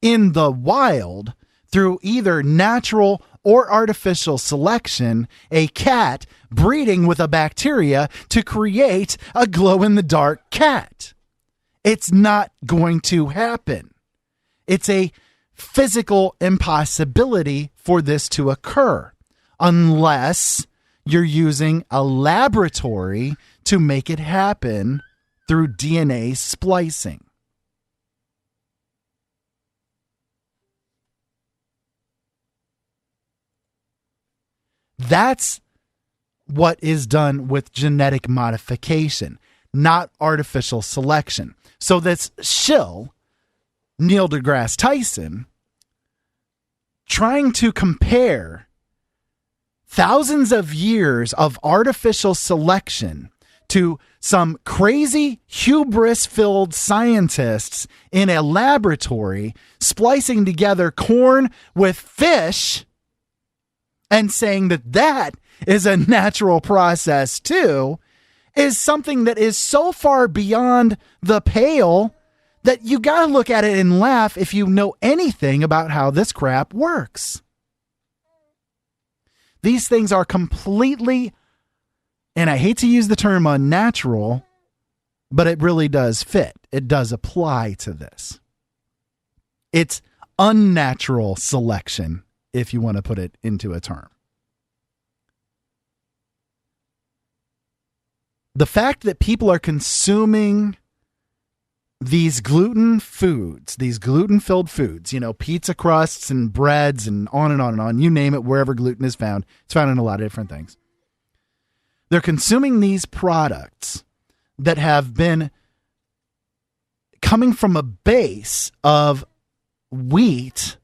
in the wild through either natural or artificial selection a cat breeding with a bacteria to create a glow-in-the-dark cat. It's not going to happen. It's a physical impossibility for this to occur unless you're using a laboratory to make it happen through DNA splicing. That's what is done with genetic modification, not artificial selection. So this shill, Neil deGrasse Tyson, trying to compare thousands of years of artificial selection to some crazy hubris-filled scientists in a laboratory splicing together corn with fish and saying that that is a natural process too, is something that is so far beyond the pale that you got to look at it and laugh if you know anything about how this crap works. These things are completely, and I hate to use the term unnatural, but it really does fit. It does apply to this. It's unnatural selection, if you want to put it into a term. The fact that people are consuming these gluten foods, these gluten-filled foods, pizza crusts and breads and on and on and on, you name it, wherever gluten is found. It's found in a lot of different things. They're consuming these products that have been coming from a base of wheat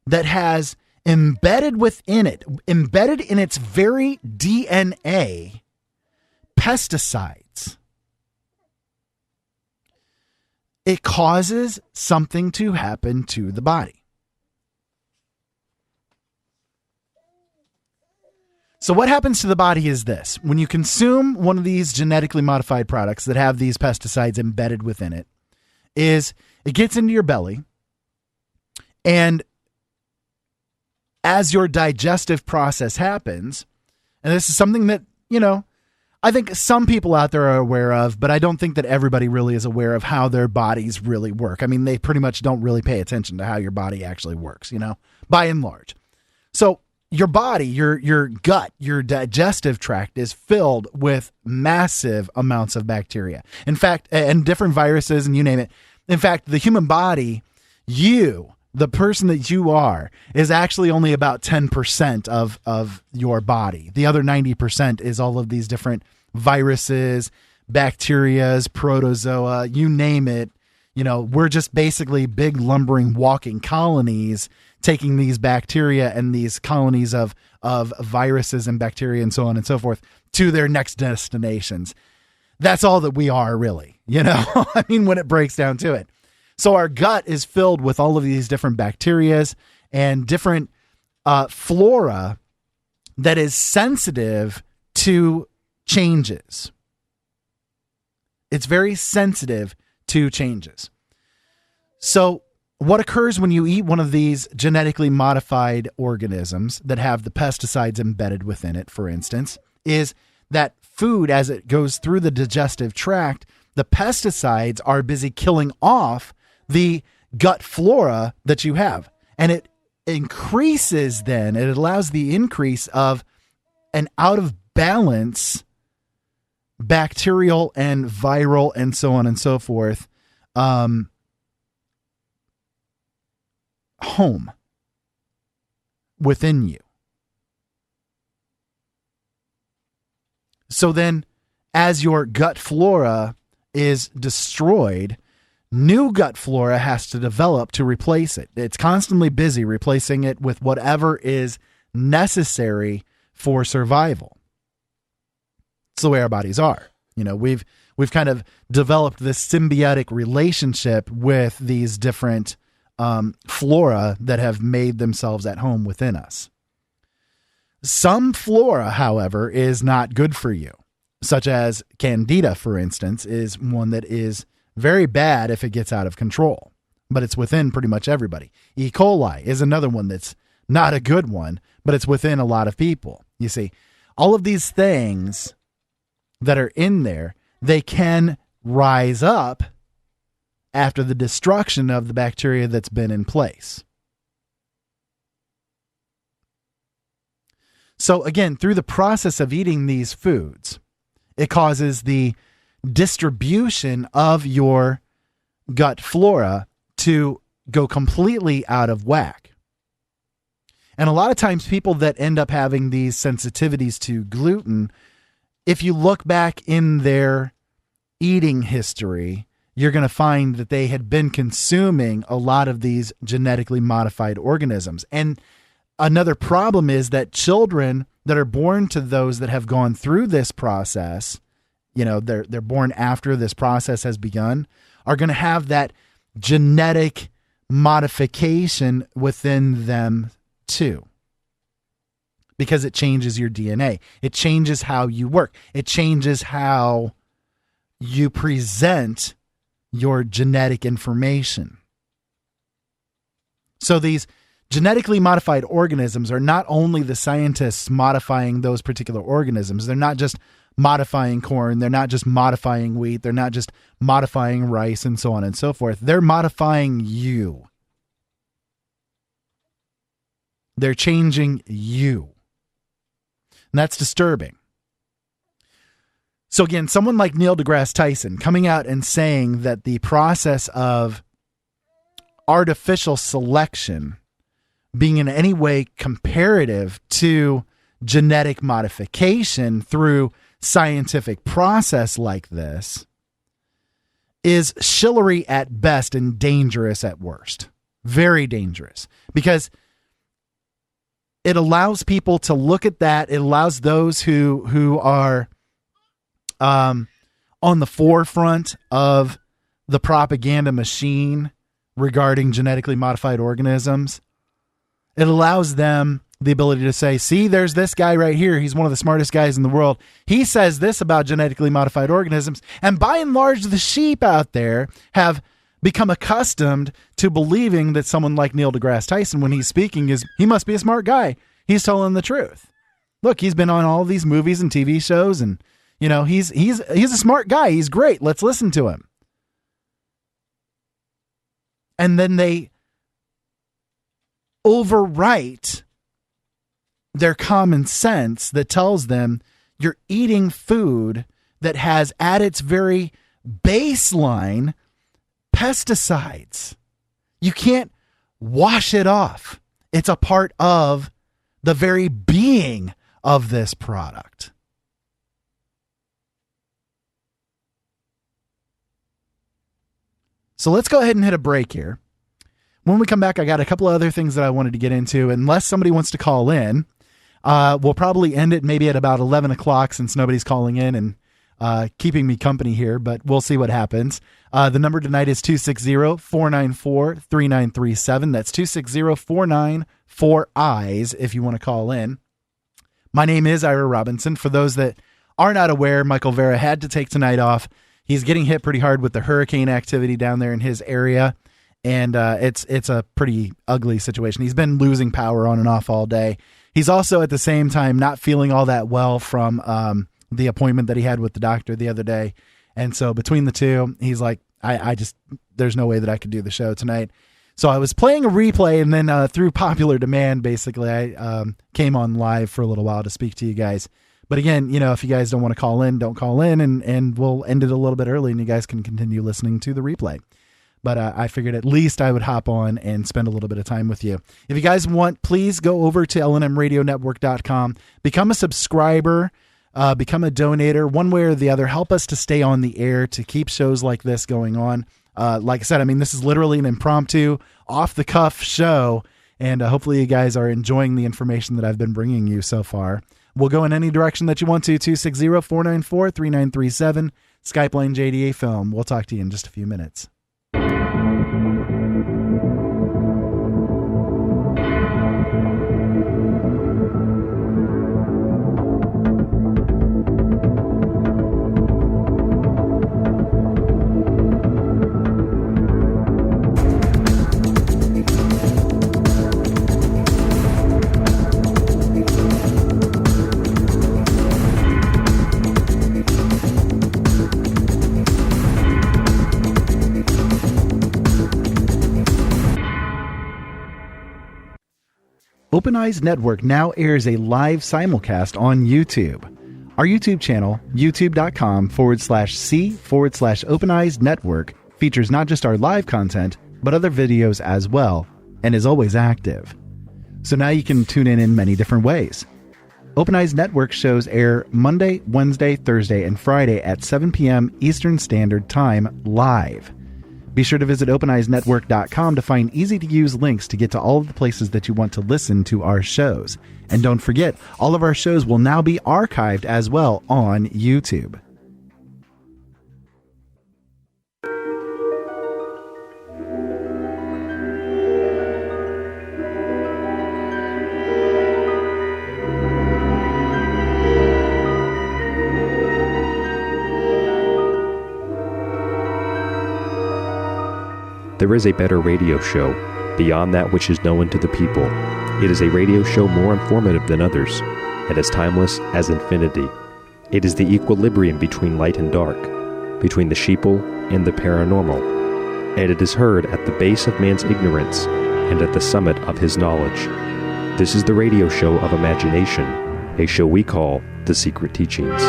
that has embedded in its very DNA, pesticides. It causes something to happen to the body. So what happens to the body is this. When you consume one of these genetically modified products that have these pesticides embedded within it, is it gets into your belly, and as your digestive process happens, and this is something that, I think some people out there are aware of, but I don't think that everybody really is aware of how their bodies really work. I mean, they pretty much don't really pay attention to how your body actually works, by and large. So your body, your gut, your digestive tract is filled with massive amounts of bacteria. In fact, and different viruses and you name it. In fact, the human body, the person that you are, is actually only about 10% of your body. The other 90% is all of these different viruses, bacterias, protozoa, you name it. We're just basically big lumbering walking colonies taking these bacteria and these colonies of viruses and bacteria and so on and so forth to their next destinations. That's all that we are, really. I mean, when it breaks down to it. So our gut is filled with all of these different bacterias and different flora that is sensitive to changes. It's very sensitive to changes. So what occurs when you eat one of these genetically modified organisms that have the pesticides embedded within it, for instance, is that food, as it goes through the digestive tract, the pesticides are busy killing off the gut flora that you have. And it increases then, it allows the increase of an out of balance bacterial and viral and so on and so forth home within you. So then as your gut flora is destroyed, new gut flora has to develop to replace it. It's constantly busy replacing it with whatever is necessary for survival. It's the way our bodies are. We've kind of developed this symbiotic relationship with these different flora that have made themselves at home within us. Some flora, however, is not good for you, such as Candida, for instance, is one that is Very bad if it gets out of control, but it's within pretty much everybody. E. coli is another one that's not a good one, but it's within a lot of people. You see, all of these things that are in there, they can rise up after the destruction of the bacteria that's been in place. So again, through the process of eating these foods, it causes the distribution of your gut flora to go completely out of whack. And a lot of times people that end up having these sensitivities to gluten, if you look back in their eating history, you're going to find that they had been consuming a lot of these genetically modified organisms. And another problem is that children that are born to those that have gone through this process, you know, they're born after this process has begun, are going to have that genetic modification within them too. Because it changes your DNA. It changes how you work. It changes how you present your genetic information. So these genetically modified organisms are not only the scientists modifying those particular organisms. They're not just modifying corn. They're not just modifying wheat. They're not just modifying rice and so on and so forth. They're modifying you. They're changing you. And that's disturbing. So again, someone like Neil deGrasse Tyson coming out and saying that the process of artificial selection being in any way comparative to genetic modification through scientific process like this is shillery at best and dangerous at worst. Very dangerous. Because it allows people to look at that. It allows those who are on the forefront of the propaganda machine regarding genetically modified organisms. It allows them the ability to say, see, there's this guy right here. He's one of the smartest guys in the world. He says this about genetically modified organisms. And by and large, the sheep out there have become accustomed to believing that someone like Neil deGrasse Tyson, when he's speaking, he must be a smart guy. He's telling the truth. Look, he's been on all of these movies and TV shows, and you know, he's a smart guy. He's great. Let's listen to him. And then they overwrite their common sense that tells them you're eating food that has at its very baseline pesticides. You can't wash it off. It's a part of the very being of this product. So let's go ahead and hit a break here. When we come back, I got a couple of other things that I wanted to get into. Unless somebody wants to call in, we'll probably end it maybe at about 11 o'clock since nobody's calling in and keeping me company here, but we'll see what happens. The number tonight is 260-494-3937. That's 260-494-EYES if you want to call in. My name is Ira Robinson. For those that are not aware, Michael Vera had to take tonight off. He's getting hit pretty hard with the hurricane activity down there in his area, and it's a pretty ugly situation. He's been losing power on and off all day. He's also at the same time not feeling all that well from the appointment that he had with the doctor the other day. And so between the two, he's like, I just, there's no way that I could do the show tonight. So I was playing a replay, and then through popular demand, basically, I came on live for a little while to speak to you guys. But again, you know, if you guys don't want to call in, don't call in, and we'll end it a little bit early, and you guys can continue listening to the replay. But I figured at least I would hop on and spend a little bit of time with you. If you guys want, please go over to LNMradionetwork.com, become a subscriber, become a donator, one way or the other. Help us to stay on the air, to keep shows like this going on. Like I said, I mean, this is literally an impromptu, off-the-cuff show, and hopefully you guys are enjoying the information that I've been bringing you so far. We'll go in any direction that you want to. 260-494-3937, Skype line JDA Film. We'll talk to you in just a few minutes. Open Eyes Network now airs a live simulcast on YouTube. Our YouTube channel, youtube.com/C/Open Eyes Network, features not just our live content, but other videos as well, and is always active. So now you can tune in many different ways. Open Eyes Network shows air Monday, Wednesday, Thursday, and Friday at 7 p.m. Eastern Standard Time live. Be sure to visit OpenEyesNetwork.com to find easy-to-use links to get to all of the places that you want to listen to our shows. And don't forget, all of our shows will now be archived as well on YouTube. There is a better radio show, beyond that which is known to the people. It is a radio show more informative than others, and as timeless as infinity. It is the equilibrium between light and dark, between the sheeple and the paranormal, and it is heard at the base of man's ignorance and at the summit of his knowledge. This is the radio show of imagination, a show we call The Secret Teachings.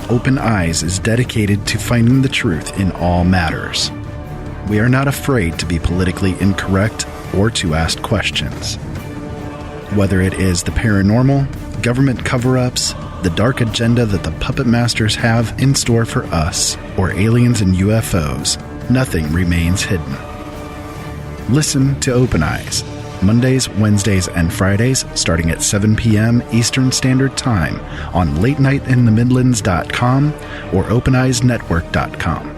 Open Eyes is dedicated to finding the truth in all matters. We are not afraid to be politically incorrect or to ask questions. Whether it is the paranormal, government cover-ups, the dark agenda that the puppet masters have in store for us, or aliens and UFOs, nothing remains hidden. Listen to Open Eyes, Mondays, Wednesdays, and Fridays starting at 7 p.m. Eastern Standard Time on LateNightInTheMidlands.com or OpenEyesNetwork.com.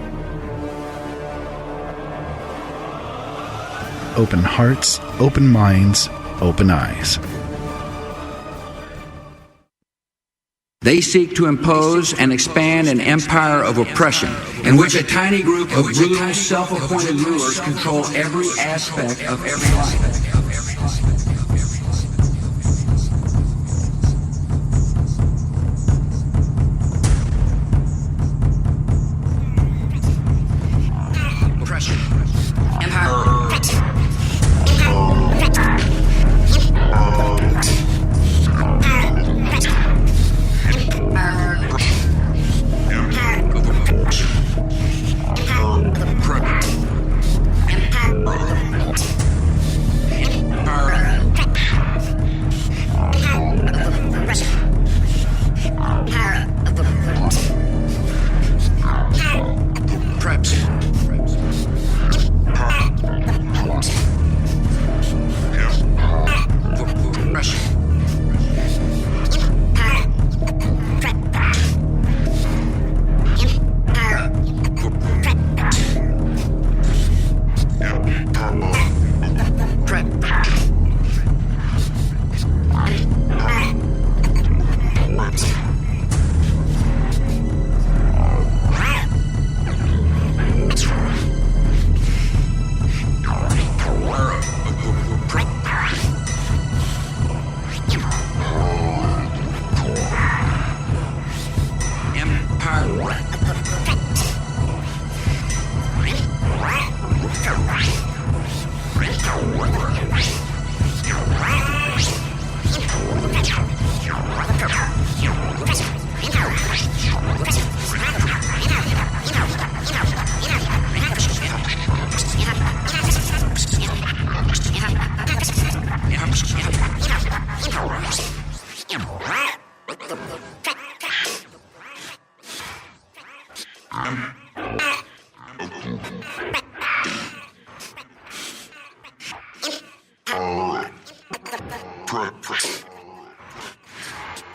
Open hearts, open minds, open eyes. They seek to impose and expand an empire of oppression in which a tiny group of brutal, self-appointed rulers control every aspect of every life.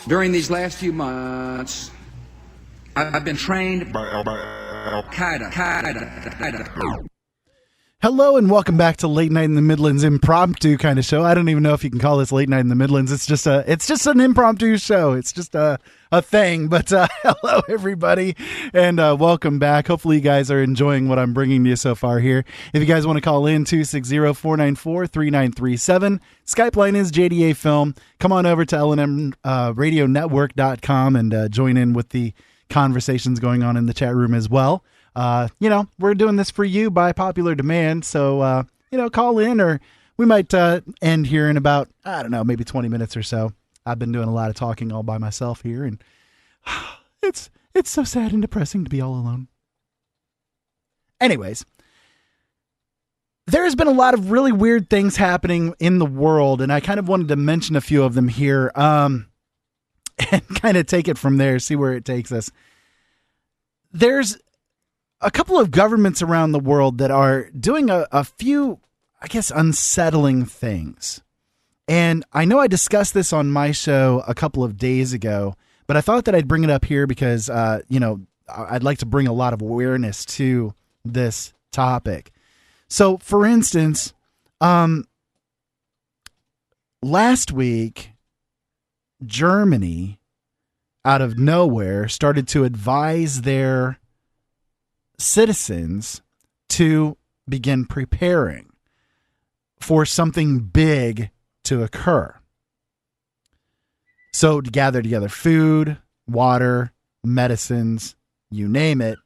During these last few months, I've been trained by Al-Qaeda. Hello and welcome back to Late Night in the Midlands impromptu kind of show. I don't even know if you can call this Late Night in the Midlands. It's just an impromptu show. It's just a thing. But hello everybody and welcome back. Hopefully you guys are enjoying what I'm bringing to you so far here. If you guys want to call in 260-494-3937. Skype line is JDA Film. Come on over to LNM and join in with the conversations going on in the chat room as well. We're doing this for you by popular demand. So, call in or we might end here in about, maybe 20 minutes or so. I've been doing a lot of talking all by myself here and it's so sad and depressing to be all alone. Anyways, there's been a lot of really weird things happening in the world and I kind of wanted to mention a few of them here and kind of take it from there, see where it takes us. There's a couple of governments around the world that are doing a few, I guess, unsettling things. And I know I discussed this on my show a couple of days ago, but I thought that I'd bring it up here because, I'd like to bring a lot of awareness to this topic. So, for instance, last week, Germany, out of nowhere, started to advise their citizens to begin preparing for something big to occur. So to gather together food, water, medicines, you name it,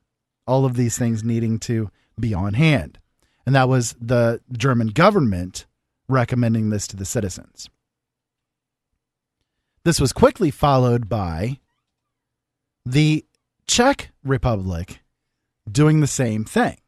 all of these things needing to be on hand. And that was the German government recommending this to the citizens. This was quickly followed by the Czech Republic doing the same thing.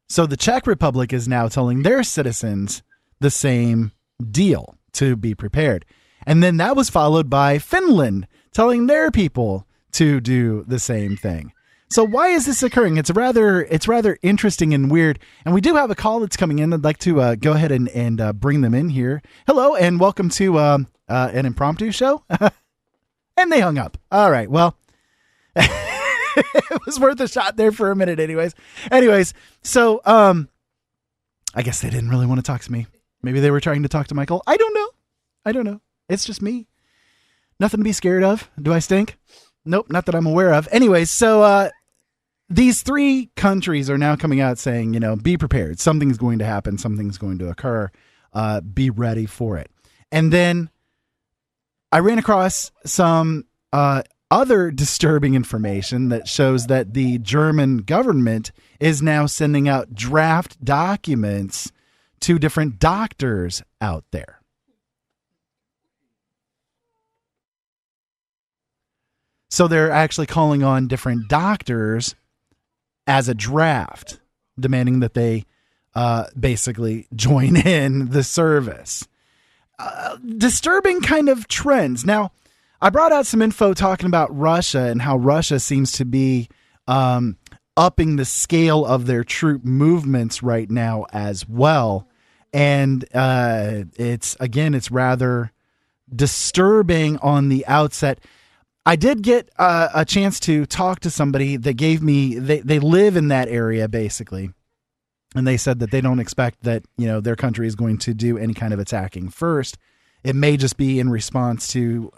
So the Czech Republic is now telling their citizens the same deal to be prepared. And then that was followed by Finland telling their people to do the same thing. So why is this occurring? It's rather interesting and weird. And we do have a call that's coming in. I'd like to go ahead and bring them in here. Hello and welcome to an impromptu show. And they hung up. All right. Well, it was worth a shot there for a minute anyways. So I guess they didn't really want to talk to me. Maybe they were trying to talk to Michael. I don't know. It's just me. Nothing to be scared of. Do I stink? Nope, not that I'm aware of. Anyways, so these three countries are now coming out saying, be prepared. Something's going to happen. Something's going to occur. Be ready for it. And then I ran across some other disturbing information that shows that the German government is now sending out draft documents to different doctors out there. So they're actually calling on different doctors as a draft, demanding that they basically join in the service. Disturbing kind of trends. Now, I brought out some info talking about Russia and how Russia seems to be upping the scale of their troop movements right now as well. And it's rather disturbing on the outset. I did get a chance to talk to somebody that gave me, they live in that area basically. And they said that they don't expect that, their country is going to do any kind of attacking first. It may just be in response to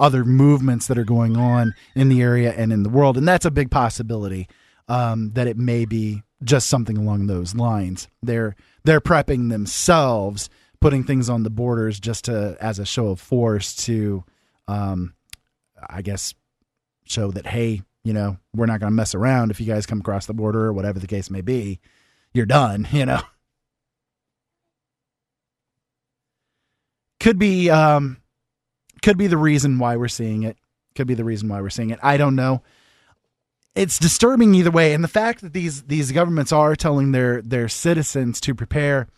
other movements that are going on in the area and in the world. And that's a big possibility that it may be just something along those lines. They're prepping themselves, putting things on the borders just as a show of force to, I guess, show that, hey, we're not going to mess around. If you guys come across the border or whatever the case may be, you're done, Could be the reason why we're seeing it. I don't know. It's disturbing either way. And the fact that these governments are telling their citizens to prepare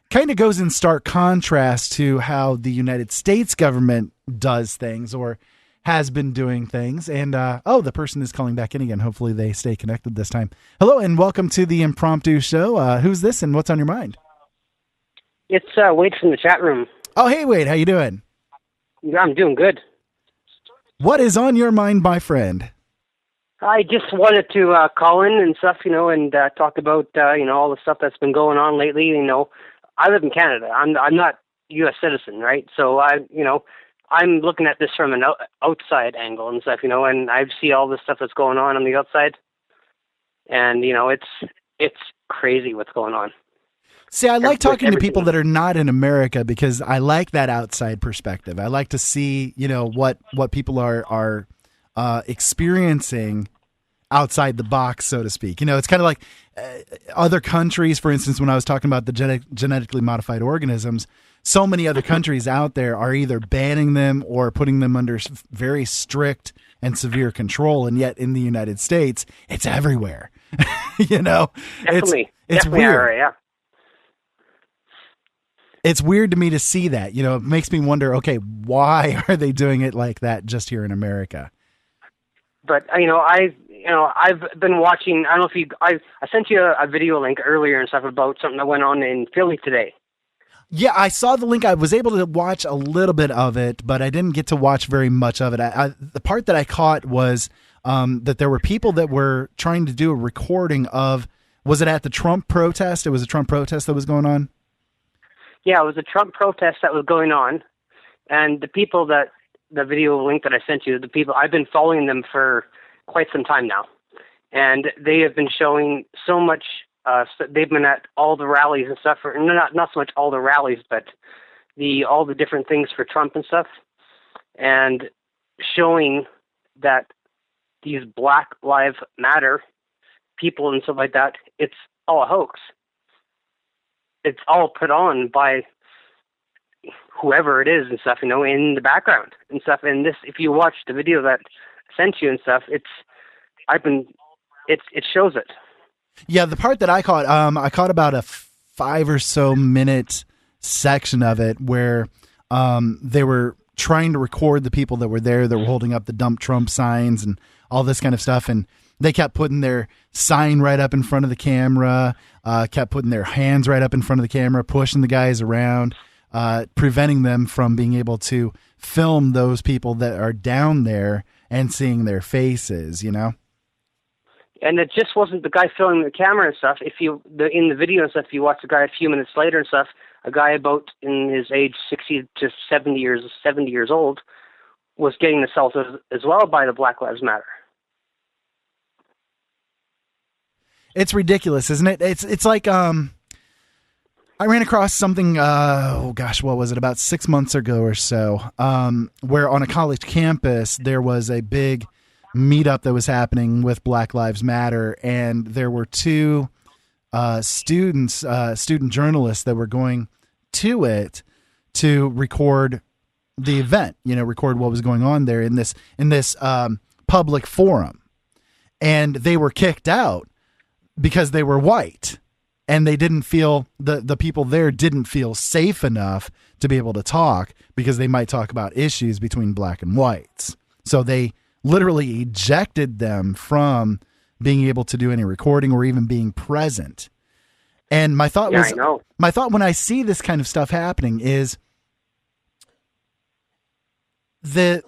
kind of goes in stark contrast to how the United States government does things or has been doing things. And, the person is calling back in again. Hopefully they stay connected this time. Hello and welcome to the Impromptu Show. Who's this and what's on your mind? It's Wade from the chat room. Oh, hey, Wade. How you doing? I'm doing good. What is on your mind, my friend? I just wanted to call in and stuff, and talk about all the stuff that's been going on lately. I live in Canada. I'm not U.S. citizen, right? So I'm looking at this from an outside angle and stuff, and I see all this stuff that's going on the outside, and it's crazy what's going on. See, I like talking to people that are not in America because I like that outside perspective. I like to see, what people are experiencing outside the box, so to speak. It's kind of like other countries, for instance, when I was talking about the genetically modified organisms, so many other countries out there are either banning them or putting them under very strict and severe control. And yet in the United States, it's everywhere. Definitely. It's Definitely weird. IRA, yeah. It's weird to me to see that. It makes me wonder, okay, why are they doing it like that just here in America? But I've been watching. I don't know if I sent you a video link earlier and stuff about something that went on in Philly today. Yeah, I saw the link. I was able to watch a little bit of it, but I didn't get to watch very much of it. The part that I caught was that there were people that were trying to do a recording of. Was it at the Trump protest? It was a Trump protest that was going on. Yeah, it was a Trump protest that was going on, and the people the video link that I sent you, the people, I've been following them for quite some time now, and they have been showing so much, they've been at all the rallies and stuff, or not so much all the rallies, but all the different things for Trump and stuff, and showing that these Black Lives Matter people and stuff like that, it's all a hoax. It's all put on by whoever it is and stuff, in the background and stuff. And this, if you watch the video that I sent you and stuff, it shows it. Yeah, the part that I caught about a 5 or so minute section of it where they were trying to record the people that were there, that were holding up the Dump Trump signs and all this kind of stuff. And they kept putting their sign right up in front of the camera, kept putting their hands right up in front of the camera, pushing the guys around, preventing them from being able to film those people that are down there and seeing their faces, And it just wasn't the guy filming the camera and stuff. In the video and stuff, if you watch the guy a few minutes later and stuff, a guy about in his age 60 to 70 years old was getting assaulted as well by the Black Lives Matter. It's ridiculous, isn't it? It's like I ran across something. What was it? About 6 months ago or so, where on a college campus there was a big meetup that was happening with Black Lives Matter, and there were two student journalists that were going to it to record the event. Record what was going on there in this public forum, and they were kicked out because they were white, and they didn't feel the people there didn't feel safe enough to be able to talk because they might talk about issues between black and whites. So they literally ejected them from being able to do any recording or even being present. And my thought when I see this kind of stuff happening is the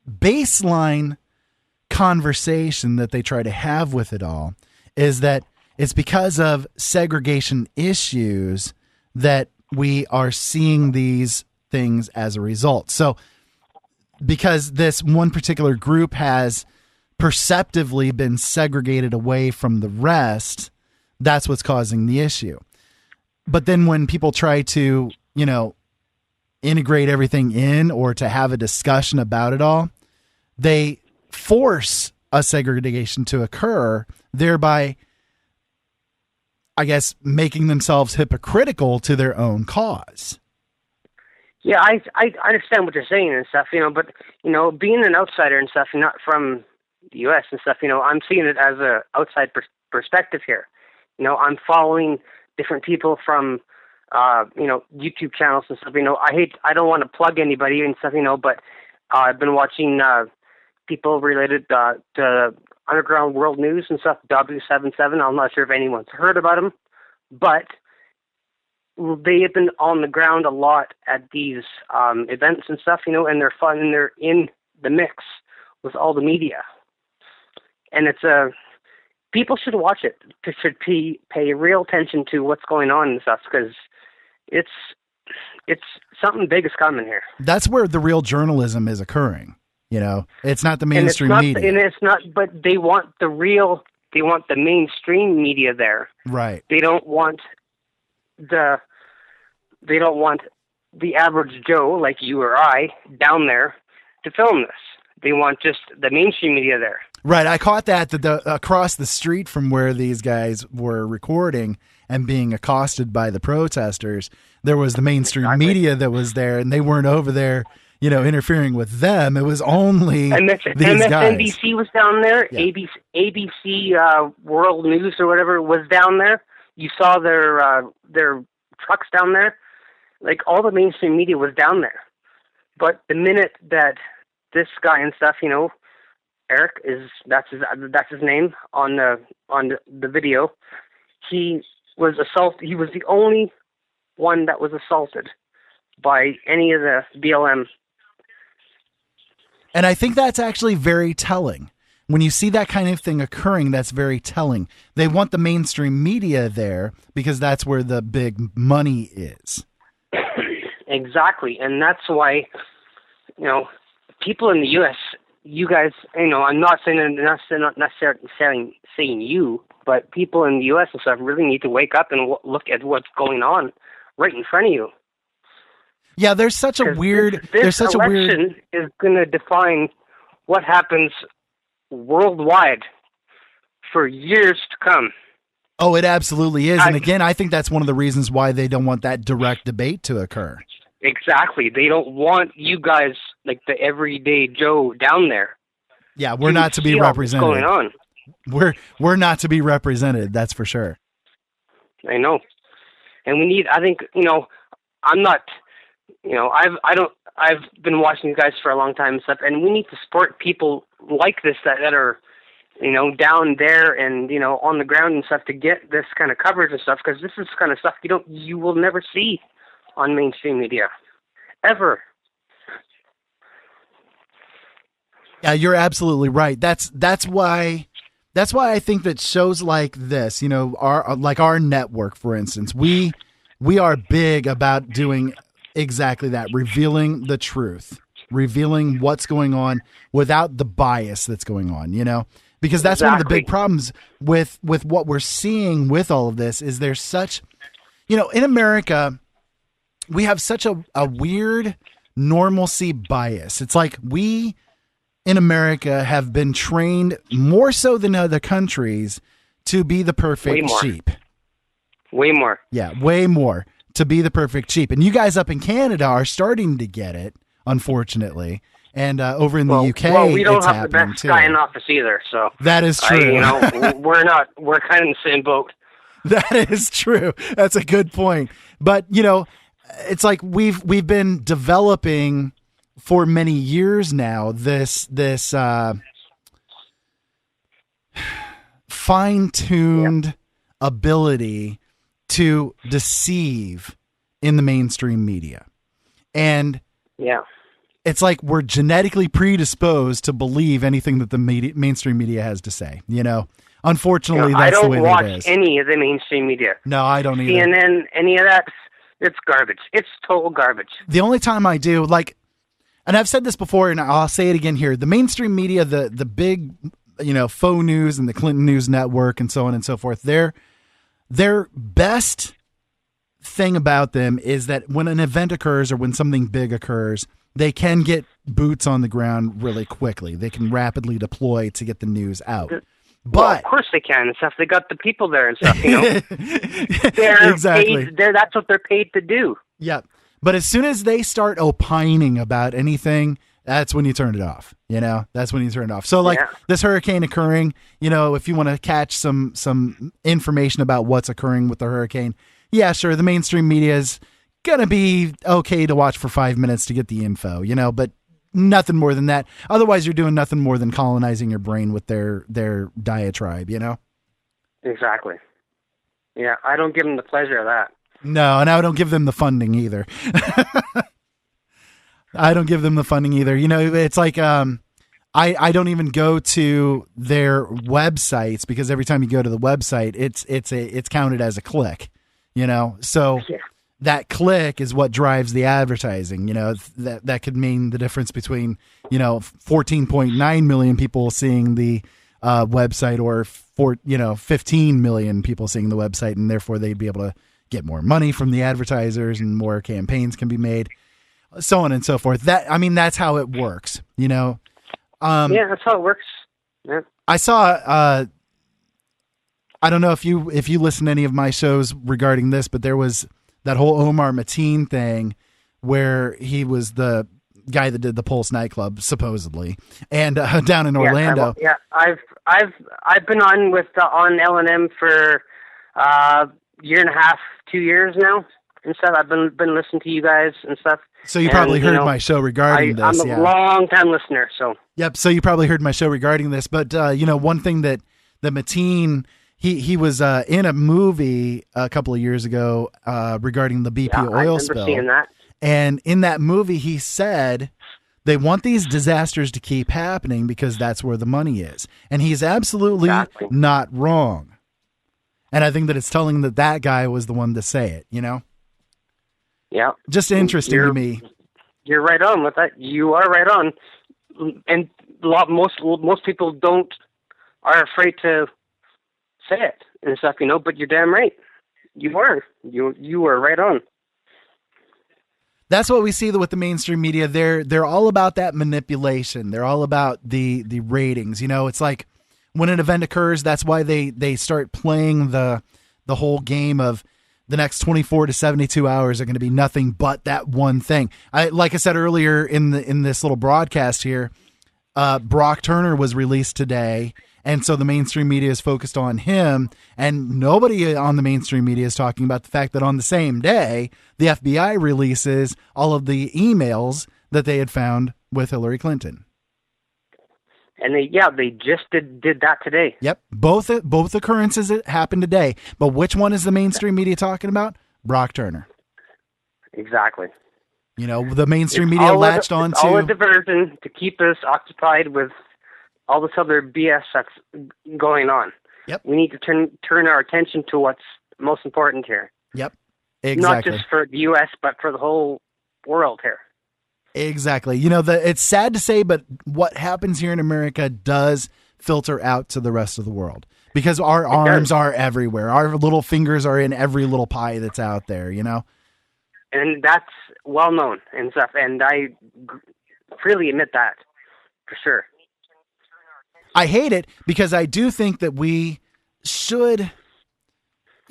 baseline conversation that they try to have with it all is that it's because of segregation issues that we are seeing these things as a result. So because this one particular group has perceptively been segregated away from the rest, that's what's causing the issue. But then when people try to, integrate everything in or to have a discussion about it all, they force a segregation to occur, thereby, I guess, making themselves hypocritical to their own cause. Yeah, I understand what you're saying and stuff, but, being an outsider and stuff, not from the U.S. and stuff, I'm seeing it as a outside perspective here. I'm following different people from, YouTube channels and stuff, I don't want to plug anybody and stuff, but I've been watching people related to Underground World News and stuff, W77. I'm not sure if anyone's heard about them, but they have been on the ground a lot at these events and stuff, and they're fun, and they're in the mix with all the media. and it's a people should watch it. Should pay real attention to what's going on and stuff, because it's something big is coming here. That's where the real journalism is occurring. You know, it's not the mainstream media. And it's not, but they want the mainstream media there. Right. They don't want the average Joe like you or I down there to film this. They want just the mainstream media there. Right. I caught that across the street from where these guys were recording and being accosted by the protesters, there was the mainstream media that was there, and they weren't over there, you know, interfering with them. It was only these guys. MSNBC was down there. Yeah. ABC World News or whatever was down there. You saw their trucks down there. Like, all the mainstream media was down there. But the minute that this guy and stuff, you know, Eric that's his name on the video, he was assaulted. He was the only one that was assaulted by any of the BLM. And I think that's actually very telling. When you see that kind of thing occurring, that's very telling. They want the mainstream media there because that's where the big money is. Exactly. And that's why, you know, people in the U.S., you guys, you know, I'm not necessarily saying you, but people in the U.S. and stuff really need to wake up and look at what's going on right in front of you. Yeah, there's such a weird. This election is going to define what happens worldwide for years to come. Oh, it absolutely is. And again, I think that's one of the reasons why they don't want that direct debate to occur. Exactly. They don't want you guys, like the everyday Joe down there. Yeah, we're not to be represented. What's going on? We're not to be represented. That's for sure. I know. And we need, I think, you know, I'm not, you know, I've been watching you guys for a long time and stuff, and we need to support people like this that are, you know, down there and, you know, on the ground and stuff to get this kind of coverage and stuff, because this is kind of stuff you will never see on mainstream media ever. Yeah, you're absolutely right. That's why I think that shows like this, you know, our network, for instance, we are big about doing exactly that, revealing the truth, revealing what's going on without the bias that's going on, you know, because that's one of the big problems with what we're seeing with all of this is there's such, you know, in America, we have such a weird normalcy bias. It's like we in America have been trained more so than other countries to be the perfect sheep. Way more. Yeah, way more to be the perfect sheep. And you guys up in Canada are starting to get it, unfortunately. And over in the UK, well, we don't it's have the happening best guy in office either. So that is true. You know, we're kind of in the same boat. That is true. That's a good point. But, you know, it's like we've been developing for many years now this fine-tuned ability to deceive in the mainstream media. And it's like we're genetically predisposed to believe anything that the mainstream media has to say, you know. Unfortunately, that's the way it is. I don't watch any of the mainstream media. No, I don't either. CNN, any of that, it's garbage. It's total garbage. The only time I do, like, and I've said this before, and I'll say it again here, the mainstream media, the big, you know, faux news and the Clinton News Network and so on and so forth, their best thing about them is that when an event occurs or when something big occurs, they can get boots on the ground really quickly. They can rapidly deploy to get the news out. But well, of course they can and stuff. They got the people there and stuff, you know. Exactly. That's what they're paid to do. Yeah. But as soon as they start opining about anything, that's when you turn it off. You know, that's when you turn it off. So like this hurricane occurring, you know, if you want to catch some information about what's occurring with the hurricane, yeah, sure. The mainstream media is going to be okay to watch for 5 minutes to get the info, you know, but nothing more than that. Otherwise, you're doing nothing more than colonizing your brain with their diatribe, you know? Exactly. Yeah, I don't give them the pleasure of that. No, and I don't give them the funding either. I don't give them the funding either. You know, it's like I don't even go to their websites because every time you go to the website, it's counted as a click, So that click is what drives the advertising. That could mean the difference between 14.9 million people seeing the website or 15 million people seeing the website, and therefore they'd be able to get more money from the advertisers and more campaigns can be made, so on and so forth. That's how it works, Yeah, that's how it works. Yeah. I saw, I don't know if you listen to any of my shows regarding this, but there was that whole Omar Mateen thing where he was the guy that did the Pulse nightclub supposedly, and down in Orlando. I've been on on LNM for year and a half, 2 years now and stuff. I've been listening to you guys and stuff. So you probably heard my show regarding this. I'm a long time listener. So yep. So you probably heard my show regarding this, but one thing that Mateen, he was in a movie a couple of years ago regarding the BP oil spill. Seeing that. And in that movie, he said they want these disasters to keep happening because that's where the money is. And he's absolutely not wrong. And I think that it's telling that guy was the one to say it, Yeah. Just interesting to me. You're right on with that. You are right on. And most people are afraid to say it and stuff, but you're damn right. You are. You are right on. That's what we see with the mainstream media. They're all about that manipulation. They're all about the ratings. It's like when an event occurs, that's why they start playing the whole game of the next 24 to 72 hours are going to be nothing but that one thing. Like I said earlier in this little broadcast here, Brock Turner was released today. And so the mainstream media is focused on him, and nobody on the mainstream media is talking about the fact that on the same day, the FBI releases all of the emails that they had found with Hillary Clinton. And they just did that today. Yep. Both occurrences happened today. But which one is the mainstream media talking about? Brock Turner. Exactly. The mainstream media latched on to... all a diversion to keep us occupied with all this other BS that's going on. Yep. We need to turn our attention to what's most important here. Yep. Exactly. Not just for the U.S., but for the whole world here. Exactly. It's sad to say, but what happens here in America does filter out to the rest of the world because our arms are everywhere. Our little fingers are in every little pie that's out there, And that's well known and stuff. And I freely admit that for sure. I hate it because I do think that we should,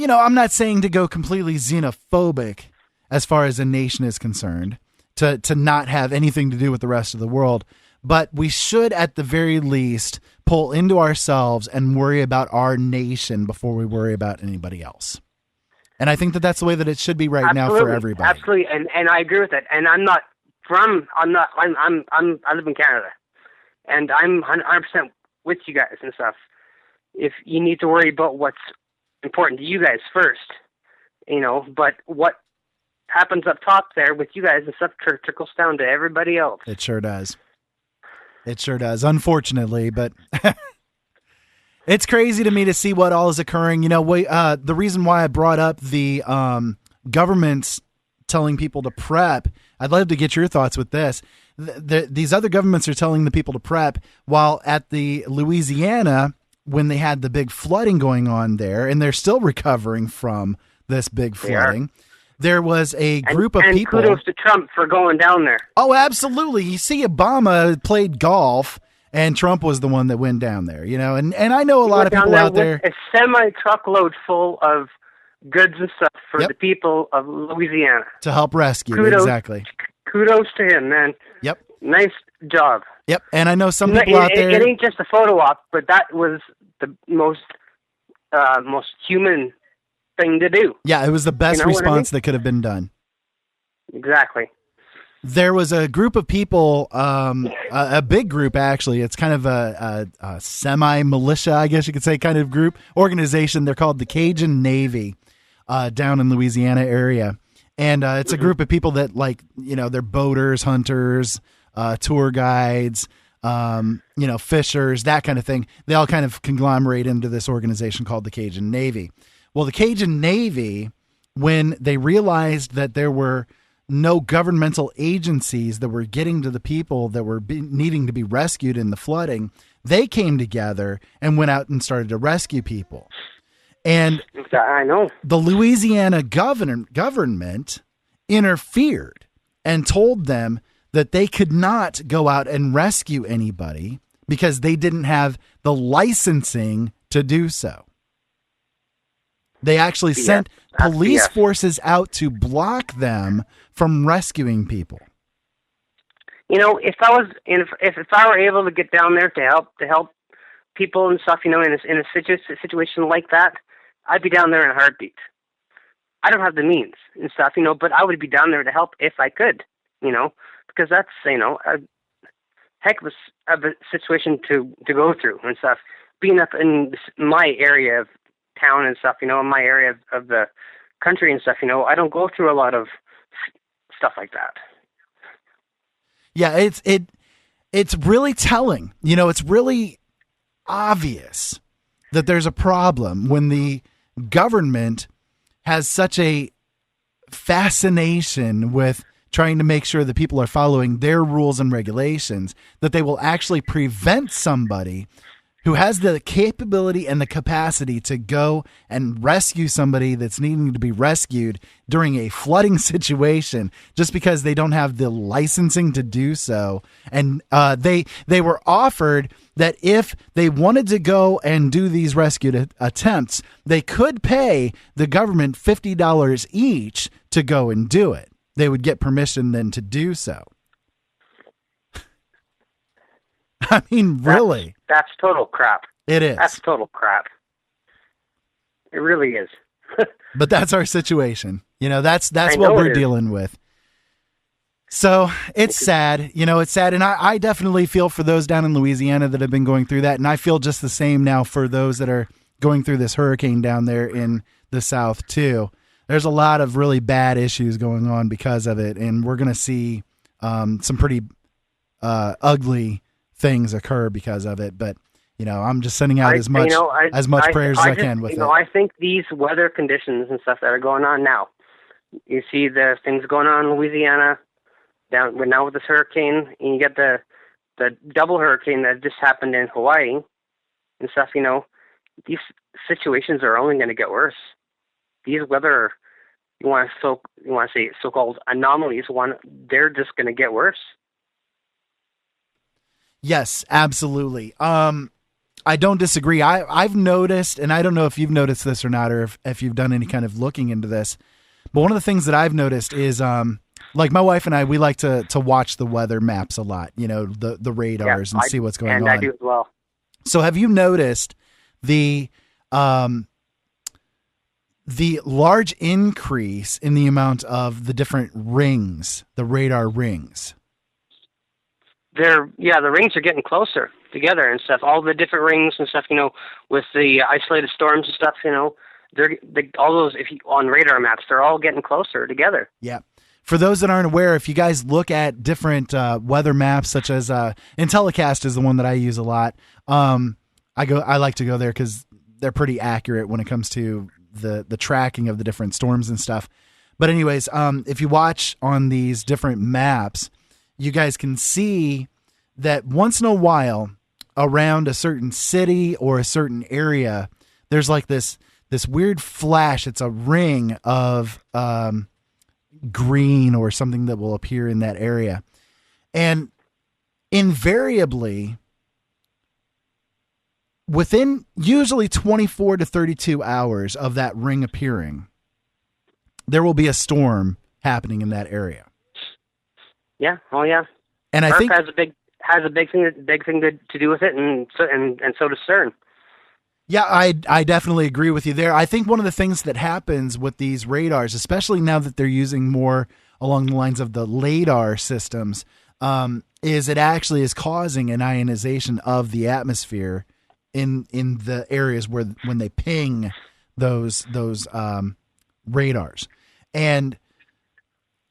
I'm not saying to go completely xenophobic as far as a nation is concerned, to not have anything to do with the rest of the world, but we should at the very least pull into ourselves and worry about our nation before we worry about anybody else. And I think that that's the way that it should be right now for everybody. Absolutely. And I agree with that. And I live in Canada and I'm 100% with you guys and stuff. If you need to worry about what's important to you guys first, but what happens up top there with you guys and stuff trickles down to everybody else. It sure does. It sure does, unfortunately, but it's crazy to me to see what all is occurring. The reason why I brought up the governments telling people to prep, I'd love to get your thoughts with this. These other governments are telling the people to prep, while at the Louisiana, when they had the big flooding going on there, and they're still recovering from this big flooding, there was a group of people. And kudos to Trump for going down there. Oh, absolutely. You see, Obama played golf, and Trump was the one that went down there, and I know a lot of people out there. A semi-truckload full of goods and stuff for the people of Louisiana. To help rescue, exactly. Kudos to him, man. Yep. Nice job. Yep, and I know some people out there... It ain't just a photo op, but that was the most human thing to do. Yeah, it was the best response that could have been done. Exactly. There was a group of people, a big group actually. It's kind of a semi-militia, I guess you could say, kind of group, organization. They're called the Cajun Navy down in Louisiana area. And it's a group of people that they're boaters, hunters, tour guides, fishers, that kind of thing. They all kind of conglomerate into this organization called the Cajun Navy. Well, the Cajun Navy, when they realized that there were no governmental agencies that were getting to the people that were needing to be rescued in the flooding, they came together and went out and started to rescue people. And I know the Louisiana government interfered and told them that they could not go out and rescue anybody because they didn't have the licensing to do so. They actually sent police forces out to block them from rescuing people. If I were able to get down there to help people and stuff, in a situation like that, I'd be down there in a heartbeat. I don't have the means and stuff, but I would be down there to help if I could, because that's, a heck of a situation to go through and stuff. Being up in my area of town and stuff, in my area of the country and stuff, I don't go through a lot of stuff like that. Yeah, it's really telling. It's really obvious that there's a problem when the government has such a fascination with trying to make sure that people are following their rules and regulations, that they will actually prevent somebody who has the capability and the capacity to go and rescue somebody that's needing to be rescued during a flooding situation just because they don't have the licensing to do so. And they were offered that if they wanted to go and do these rescue attempts, they could pay the government $50 each to go and do it. They would get permission then to do so. I mean, really. That's total crap. It is. That's total crap. It really is. But that's our situation. That's what we're dealing with. So it's sad. It's sad. And I definitely feel for those down in Louisiana that have been going through that. And I feel just the same now for those that are going through this hurricane down there in the South too. There's a lot of really bad issues going on because of it. And we're going to see some pretty ugly things occur because of it. But, I'm just sending out as much prayers as I can with it. I think these weather conditions and stuff that are going on now, you see the things going on in Louisiana, now with this hurricane, and you get the double hurricane that just happened in Hawaii and stuff, these situations are only going to get worse. These weather, you want to say so-called anomalies, they're just going to get worse. Yes, absolutely. I don't disagree. I've noticed, and I don't know if you've noticed this or not, or if you've done any kind of looking into this, but one of the things that I've noticed is, like my wife and I, we like to watch the weather maps a lot, the radars and see what's going on. And I do as well. So have you noticed the large increase in the amount of the different rings, the radar rings? The rings are getting closer together and stuff. All the different rings and stuff, with the isolated storms and stuff, all those, on radar maps, they're all getting closer together. Yeah. For those that aren't aware, if you guys look at different weather maps, such as Intellicast is the one that I use a lot. I like to go there because they're pretty accurate when it comes to the tracking of the different storms and stuff. But anyways, if you watch on these different maps, you guys can see that once in a while around a certain city or a certain area, there's like this weird flash. It's a ring of green or something that will appear in that area. And invariably, within usually 24 to 32 hours of that ring appearing, there will be a storm happening in that area. Yeah. Oh, yeah. And I think has a big thing to do with it, and so does CERN. Yeah, I definitely agree with you there. I think one of the things that happens with these radars, especially now that they're using more along the lines of the LiDAR systems, is it actually is causing an ionization of the atmosphere in the areas where when they ping those radars. And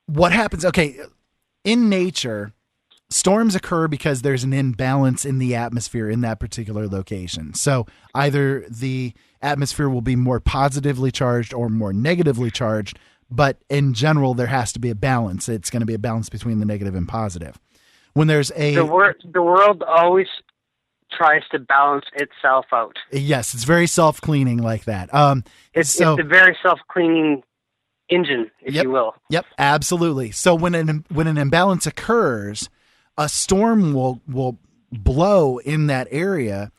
what happens? Okay, in nature, storms occur because there's an imbalance in the atmosphere in that particular location. So either the atmosphere will be more positively charged or more negatively charged, but in general, there has to be a balance. It's going to be a balance between the negative and positive. When there's the world always tries to balance itself out. Yes, it's very self-cleaning like that. It's a very self-cleaning engine, if you will. Yep, absolutely. So when an imbalance occurs, a storm will blow in that area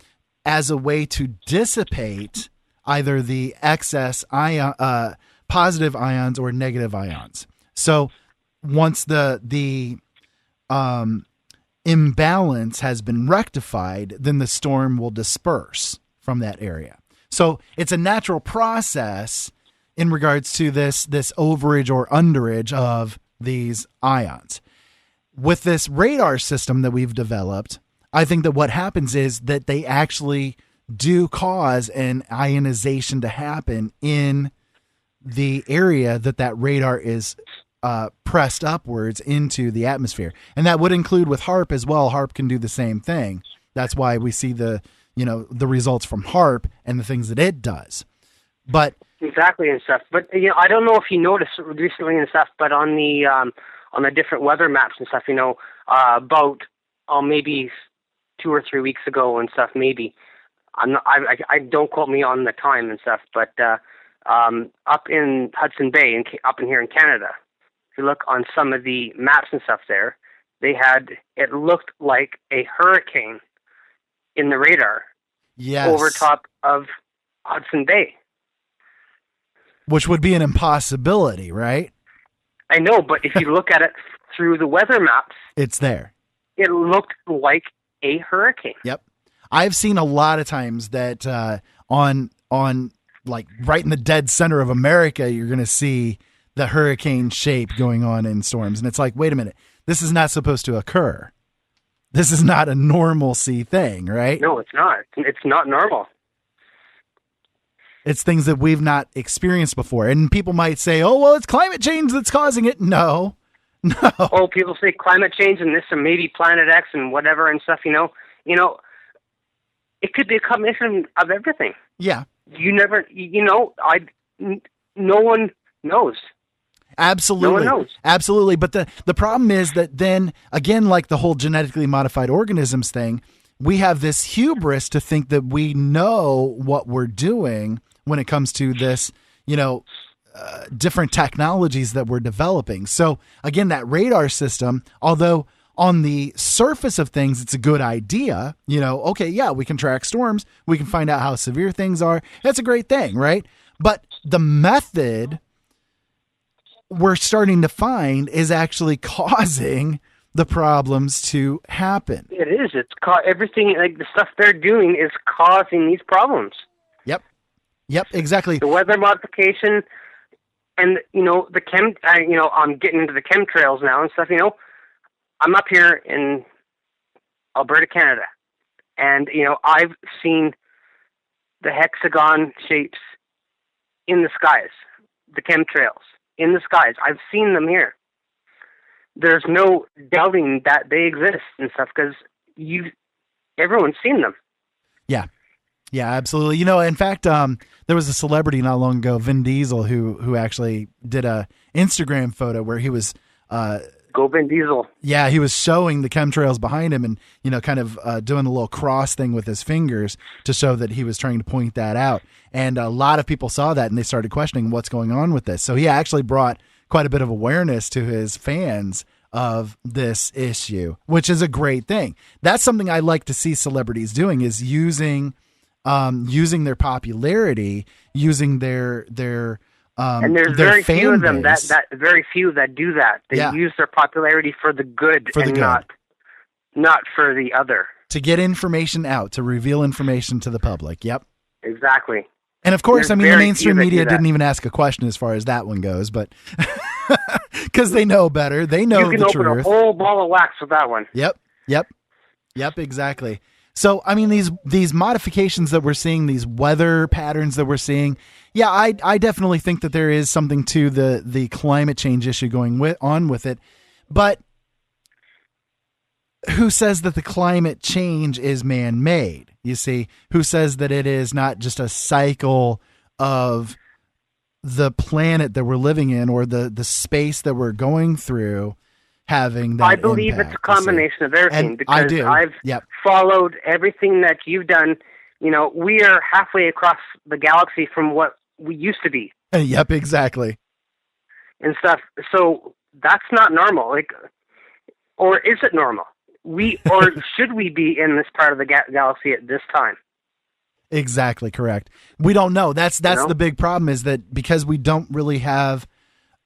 as a way to dissipate either the excess positive ions or negative ions. So once the imbalance has been rectified, then the storm will disperse from that area. So it's a natural process in regards to this overage or underage of these ions. With this radar system that we've developed, I think that what happens is that they actually do cause an ionization to happen in the area that radar is pressed upwards into the atmosphere. And that would include with HAARP as well. HAARP can do the same thing. That's why we see the results from HAARP and the things that it does. But exactly and stuff. But I don't know if you noticed recently and stuff, but on the different weather maps and stuff, about maybe 2 or 3 weeks ago and stuff, maybe. I don't quote me on the time and stuff, but up in Hudson Bay and up in here in Canada, if you look on some of the maps and stuff there, it looked like a hurricane in the radar. Yes. Over top of Hudson Bay. Which would be an impossibility, right? I know, but if you look at it through the weather maps, it's there. It looked like a hurricane. Yep. I've seen a lot of times that on like right in the dead center of America, you're going to see the hurricane shape going on in storms. And it's like, wait a minute, this is not supposed to occur. This is not a normalcy thing, right? No, it's not. It's not normal. It's things that we've not experienced before. And people might say, oh, well, it's climate change that's causing it. No. Oh, people say climate change and this and maybe Planet X and whatever and stuff, it could be a combination of everything. Yeah. You never, no one knows. Absolutely. No one knows. Absolutely. But the problem is that then, again, like the whole genetically modified organisms thing, we have this hubris to think that we know what we're doing when it comes to this, different technologies that we're developing. So again, that radar system, although on the surface of things, it's a good idea, okay, yeah, we can track storms. We can find out how severe things are. That's a great thing, right? But the method we're starting to find is actually causing the problems to happen. It is. It's everything, like the stuff they're doing is causing these problems. Yep, exactly. The weather modification and, I'm getting into the chemtrails now and stuff, I'm up here in Alberta, Canada, and, I've seen the hexagon shapes in the skies, the chemtrails in the skies. I've seen them here. There's no doubting that they exist and stuff because everyone's seen them. Yeah, absolutely. In fact, there was a celebrity not long ago, Vin Diesel, who actually did a Instagram photo where he was Go Vin Diesel. Yeah, he was showing the chemtrails behind him and, kind of doing the little cross thing with his fingers to show that he was trying to point that out. And a lot of people saw that and they started questioning what's going on with this. So he actually brought quite a bit of awareness to his fans of this issue, which is a great thing. That's something I like to see celebrities doing, is using their popularity, using their and there's very few of them that very few that do that. They use their popularity for the good not for the other. To get information out, to reveal information to the public. Yep. Exactly. And of course, the mainstream media didn't even ask a question as far as that one goes, but because they know better, they know the truth. You can open a whole ball of wax with that one. Yep, exactly. So, I mean, these modifications that we're seeing, these weather patterns that we're seeing, yeah, I definitely think that there is something to the climate change issue going on with it. But who says that the climate change is man-made? You see, who says that it is not just a cycle of the planet that we're living in, or the space that we're going through having that I believe impact, it's a combination of everything, and because I do. I've Yep. followed everything that you've done. You know, we are halfway across the galaxy from what we used to be. Yep, exactly. And stuff. So that's not normal. Like, or is it normal? Or should we be in this part of the galaxy at this time? Exactly correct. We don't know. That's the big problem, is that because we don't really have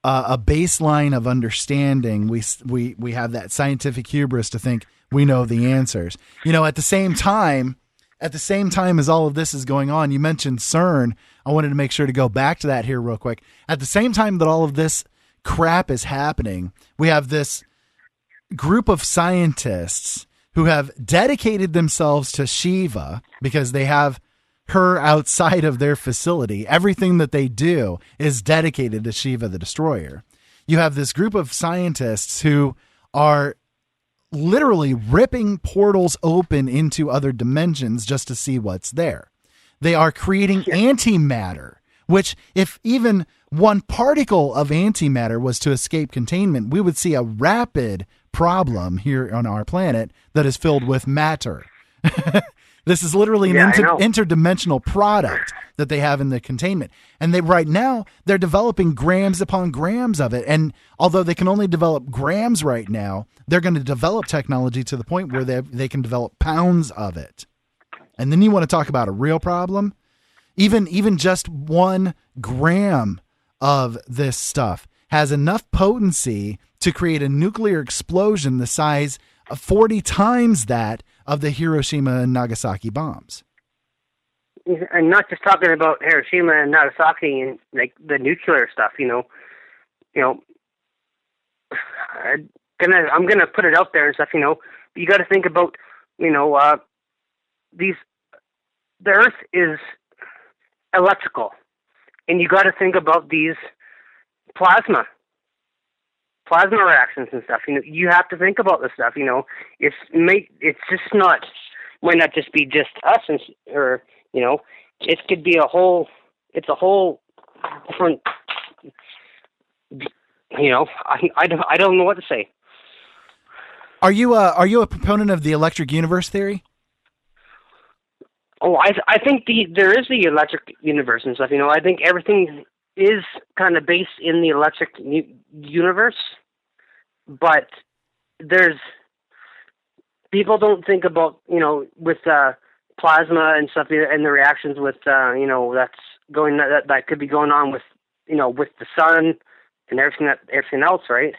a baseline of understanding, we have that scientific hubris to think we know the answers. You know, at the same time as all of this is going on, you mentioned CERN. I wanted to make sure to go back to that here real quick. At the same time that all of this crap is happening, we have this group of scientists who have dedicated themselves to Shiva because they have her outside of their facility. Everything that they do is dedicated to Shiva the Destroyer. You have this group of scientists who are literally ripping portals open into other dimensions just to see what's there. They are creating antimatter, which, if even one particle of antimatter was to escape containment, we would see a rapid problem here on our planet that is filled with matter. This is literally an interdimensional product that they have in the containment. And right now, they're developing grams upon grams of it. And although they can only develop grams right now, they're going to develop technology to the point where they can develop pounds of it. And then you want to talk about a real problem? Even just 1 gram of this stuff has enough potency to create a nuclear explosion the size of 40 times that of the Hiroshima and Nagasaki bombs. And not just talking about Hiroshima and Nagasaki and like the nuclear stuff, I'm gonna put it out there and stuff, you got to think about, the Earth is electrical, and you got to think about these plasma reactions and stuff. You have to think about this stuff. It's just not, might not just be just us, or it could be a whole different. I don't know what to say. Are you a proponent of the electric universe theory? Oh, I think there is the electric universe and stuff. I think everything is kind of based in the electric universe, but people don't think about, with plasma and stuff and the reactions with, that could be going on with, with the sun and everything else, right?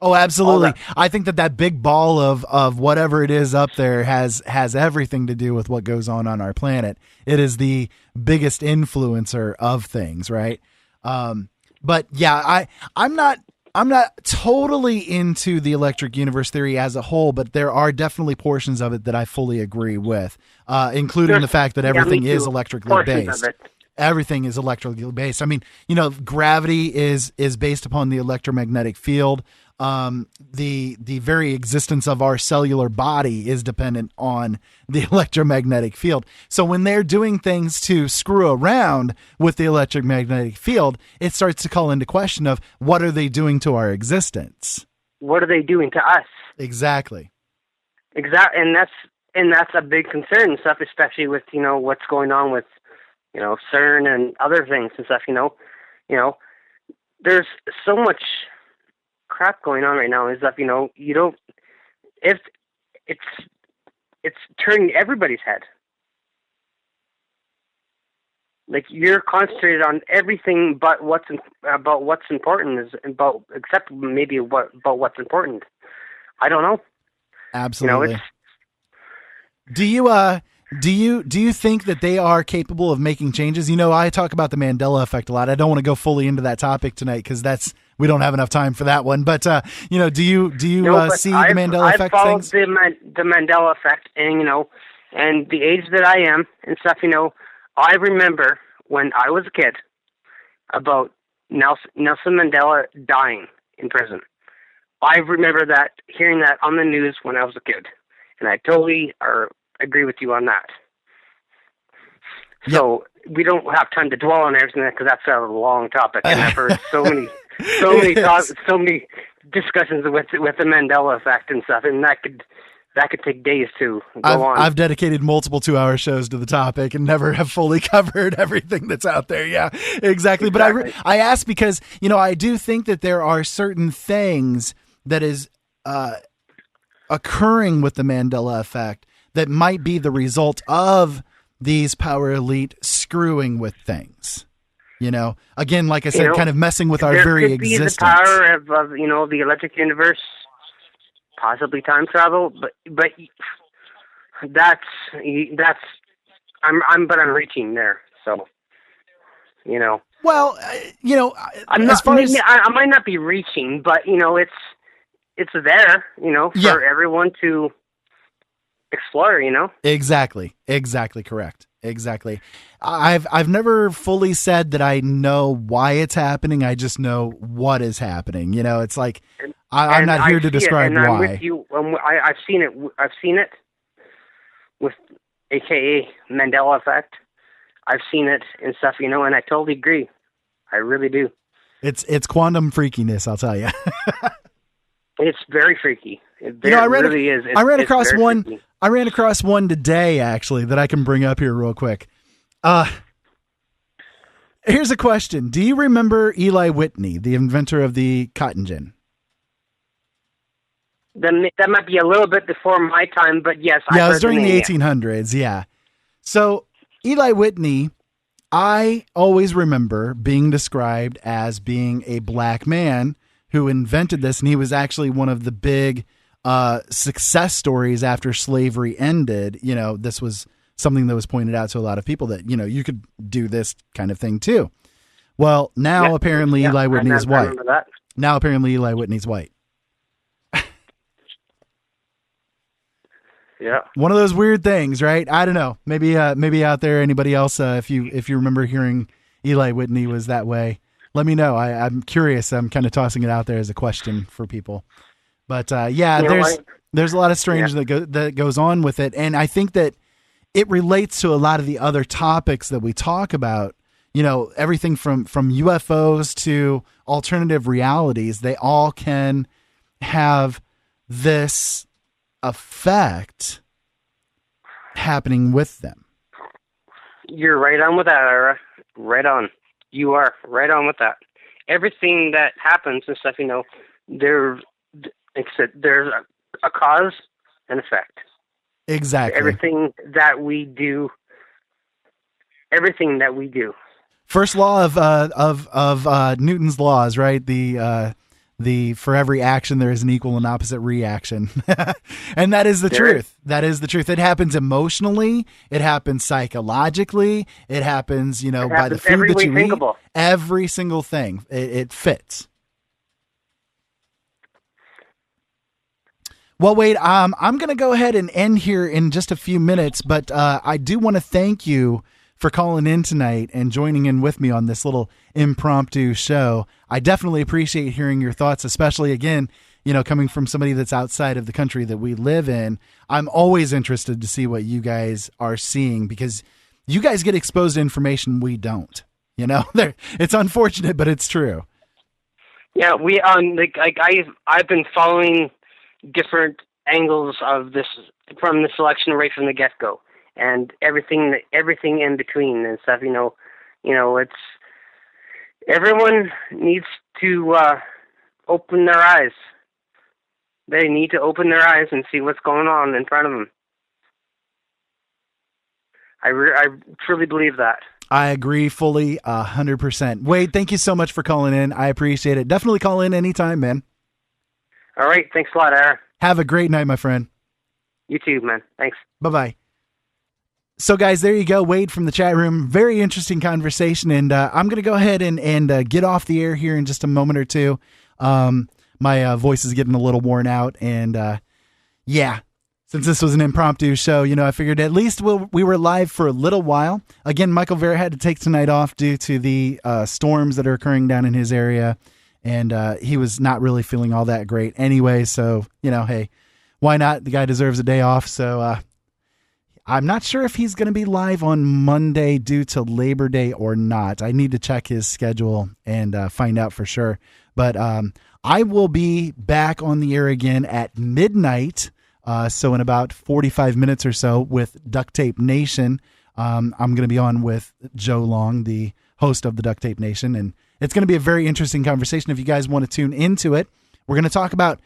Oh, absolutely. I think that big ball of whatever it is up there has everything to do with what goes on our planet. It is the biggest influencer of things, right? But yeah, I'm not totally into the electric universe theory as a whole, but there are definitely portions of it that I fully agree with, including the fact that everything is electrically based. Everything is electrically based. I mean, gravity is based upon the electromagnetic field. The very existence of our cellular body is dependent on the electromagnetic field. So when they're doing things to screw around with the electromagnetic field, it starts to call into question of what are they doing to our existence? What are they doing to us? Exactly. And that's a big concern and stuff, especially with, what's going on with, CERN and other things and stuff, there's so much crap going on right now and stuff, it's turning everybody's head. Like, you're concentrated on everything but what's important except maybe about what's important. I don't know. Absolutely. Do you think that they are capable of making changes? I talk about the Mandela effect a lot. I don't want to go fully into that topic tonight because we don't have enough time for that one. But do you see the Mandela effect? I've followed the Mandela effect, and the age that I am and stuff. I remember when I was a kid about Nelson Mandela dying in prison. I remember that, hearing that on the news when I was a kid, and I totally agree with you on that. So we don't have time to dwell on everything because that's a long topic, and I've heard so many discussions with the Mandela effect and stuff, and that could take days to go on. I've dedicated multiple 2-hour shows to the topic and never have fully covered everything that's out there. Yeah, exactly. But I ask because, I do think that there are certain things that is occurring with the Mandela effect that might be the result of these power elite screwing with things. Again, like I said, kind of messing with our very existence. There could be the power of the electric universe, possibly time travel, but that's I'm reaching there. So, Well, I might not be reaching, but it's there, for everyone to explore, Exactly correct. Exactly. I've never fully said that I know why it's happening. I just know what is happening. It's like I'm not here to describe why. I'm with you. I've seen it. I've seen it with AKA Mandela effect. I've seen it and stuff, and I totally agree. I really do. It's quantum freakiness, I'll tell you. It's very freaky. It really is. I ran across one. Freaky. I ran across one today, actually, that I can bring up here real quick. Here's a question. Do you remember Eli Whitney, the inventor of the cotton gin? That might be a little bit before my time, but yes. Yeah, it was during the 1800s, yeah. So Eli Whitney, I always remember being described as being a black man who invented this, and he was actually one of the big success stories after slavery ended. This was something that was pointed out to a lot of people that, you could do this kind of thing too. Well, now apparently Eli Whitney is white. Now apparently Eli Whitney's white. Yeah. One of those weird things, right? I don't know. Maybe out there, anybody else, if you remember hearing Eli Whitney was that way, let me know. I'm curious. I'm kind of tossing it out there as a question for people. But there's a lot of strange that goes on with it, and I think that it relates to a lot of the other topics that we talk about. Everything from UFOs to alternative realities. They all can have this effect happening with them. You're right on with that, Ira. Right on. You are right on with that. Everything that happens and stuff, there's a cause and effect. Exactly. Everything that we do. First law of Newton's laws, right? The for every action there is an equal and opposite reaction. And that is the truth. That is the truth. It happens emotionally, it happens psychologically, it happens, by the food that you eat. Every single thing. It fits. Well, Wade, I'm going to go ahead and end here in just a few minutes, but I do want to thank you for calling in tonight and joining in with me on this little impromptu show. I definitely appreciate hearing your thoughts, especially, again, coming from somebody that's outside of the country that we live in. I'm always interested to see what you guys are seeing because you guys get exposed to information we don't. It's unfortunate, but it's true. Yeah, we I've been following different angles of this from the selection right from the get-go. And everything in between and stuff, it's everyone needs to open their eyes. They need to open their eyes and see what's going on in front of them. I truly believe that. I agree fully, 100%. Wade, thank you so much for calling in. I appreciate it. Definitely call in anytime, man. All right. Thanks a lot, Aaron. Have a great night, my friend. You too, man. Thanks. Bye-bye. So, guys, there you go. Wade from the chat room. Very interesting conversation, and I'm going to go ahead and get off the air here in just a moment or two. My voice is getting a little worn out, and since this was an impromptu show, I figured at least we were live for a little while. Again, Michael Vera had to take tonight off due to the storms that are occurring down in his area, and he was not really feeling all that great anyway. So, hey, why not? The guy deserves a day off. So I'm not sure if he's going to be live on Monday due to Labor Day or not. I need to check his schedule and find out for sure. But I will be back on the air again at midnight. So in about 45 minutes or so with Duct Tape Nation. I'm going to be on with Joe Long, the host of the Duct Tape Nation. And it's going to be a very interesting conversation. If you guys want to tune into it, we're going to talk about,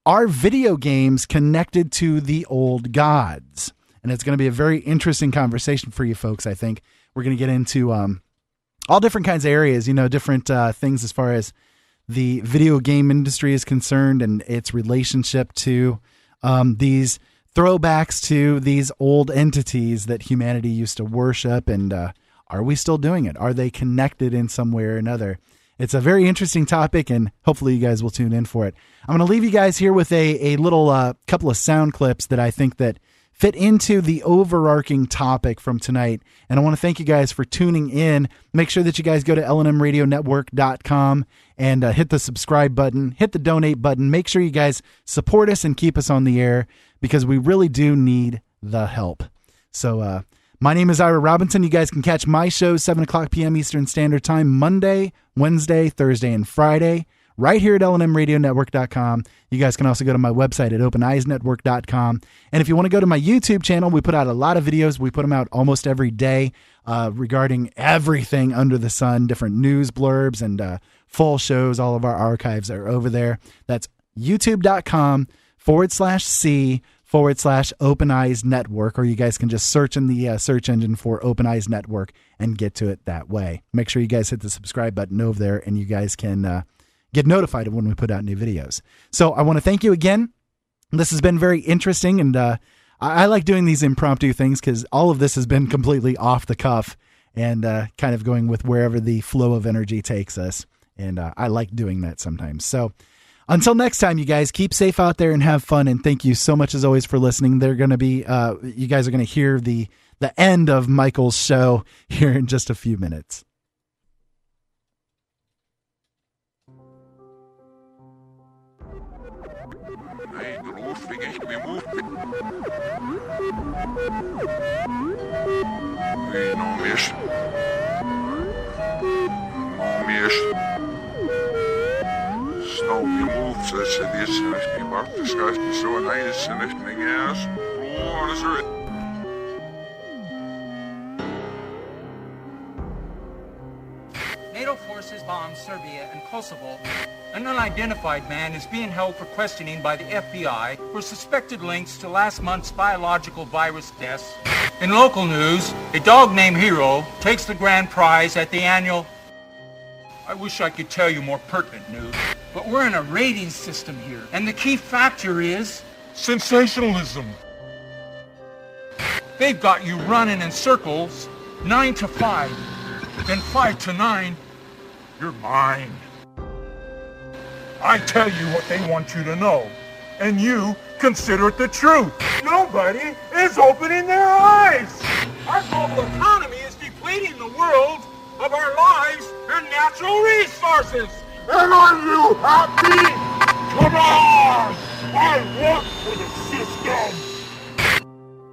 are video games connected to the old gods? And it's going to be a very interesting conversation for you folks, I think. We're going to get into all different kinds of areas, different things as far as the video game industry is concerned and its relationship to these throwbacks to these old entities that humanity used to worship. And are we still doing it? Are they connected in some way or another? It's a very interesting topic, and hopefully you guys will tune in for it. I'm going to leave you guys here with a little couple of sound clips that I think that fit into the overarching topic from tonight. And I want to thank you guys for tuning in. Make sure that you guys go to LNMradionetwork.com and hit the subscribe button, hit the donate button. Make sure you guys support us and keep us on the air because we really do need the help. So my name is Ira Robinson. You guys can catch my show 7 o'clock p.m. Eastern Standard Time, Monday, Wednesday, Thursday, and Friday, right here at LNMradionetwork.com. You guys can also go to my website at OpenEyesNetwork.com. And if you want to go to my YouTube channel, we put out a lot of videos. We put them out almost every day regarding everything under the sun, different news blurbs and full shows. All of our archives are over there. That's youtube.com/C/Open Eyes Network, or you guys can just search in the search engine for Open Eyes Network and get to it that way. Make sure you guys hit the subscribe button over there, and you guys can get notified of when we put out new videos. So I want to thank you again. This has been very interesting, and I like doing these impromptu things because all of this has been completely off the cuff and kind of going with wherever the flow of energy takes us. And I like doing that sometimes. So until next time, you guys, keep safe out there and have fun. And thank you so much as always for listening. They're going to be, you guys are going to hear the end of Michael's show here in just a few minutes. NATO forces bombed Serbia and Kosovo. An unidentified man is being held for questioning by the FBI for suspected links to last month's biological virus deaths. In local news, a dog named Hero takes the grand prize at the annual... I wish I could tell you more pertinent news, but we're in a rating system here, and the key factor is... sensationalism. They've got you running in circles, 9 to 5, then 5 to 9. You're mine. I tell you what they want you to know, and you consider it the truth. Nobody is opening their eyes. Our global economy is depleting the world of our lives and natural resources. And are you happy? Come on! I work for the system.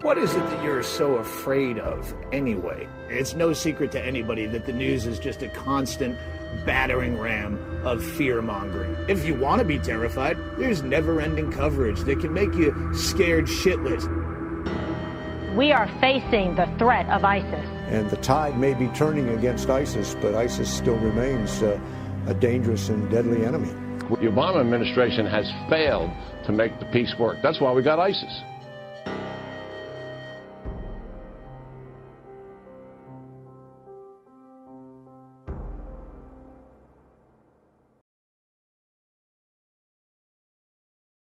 What is it that you're so afraid of anyway? It's no secret to anybody that the news is just a constant battering ram of fear-mongering. If you want to be terrified, there's never-ending coverage that can make you scared shitless. We are facing the threat of ISIS. And the tide may be turning against ISIS, but ISIS still remains a dangerous and deadly enemy. The Obama administration has failed to make the peace work. That's why we got ISIS.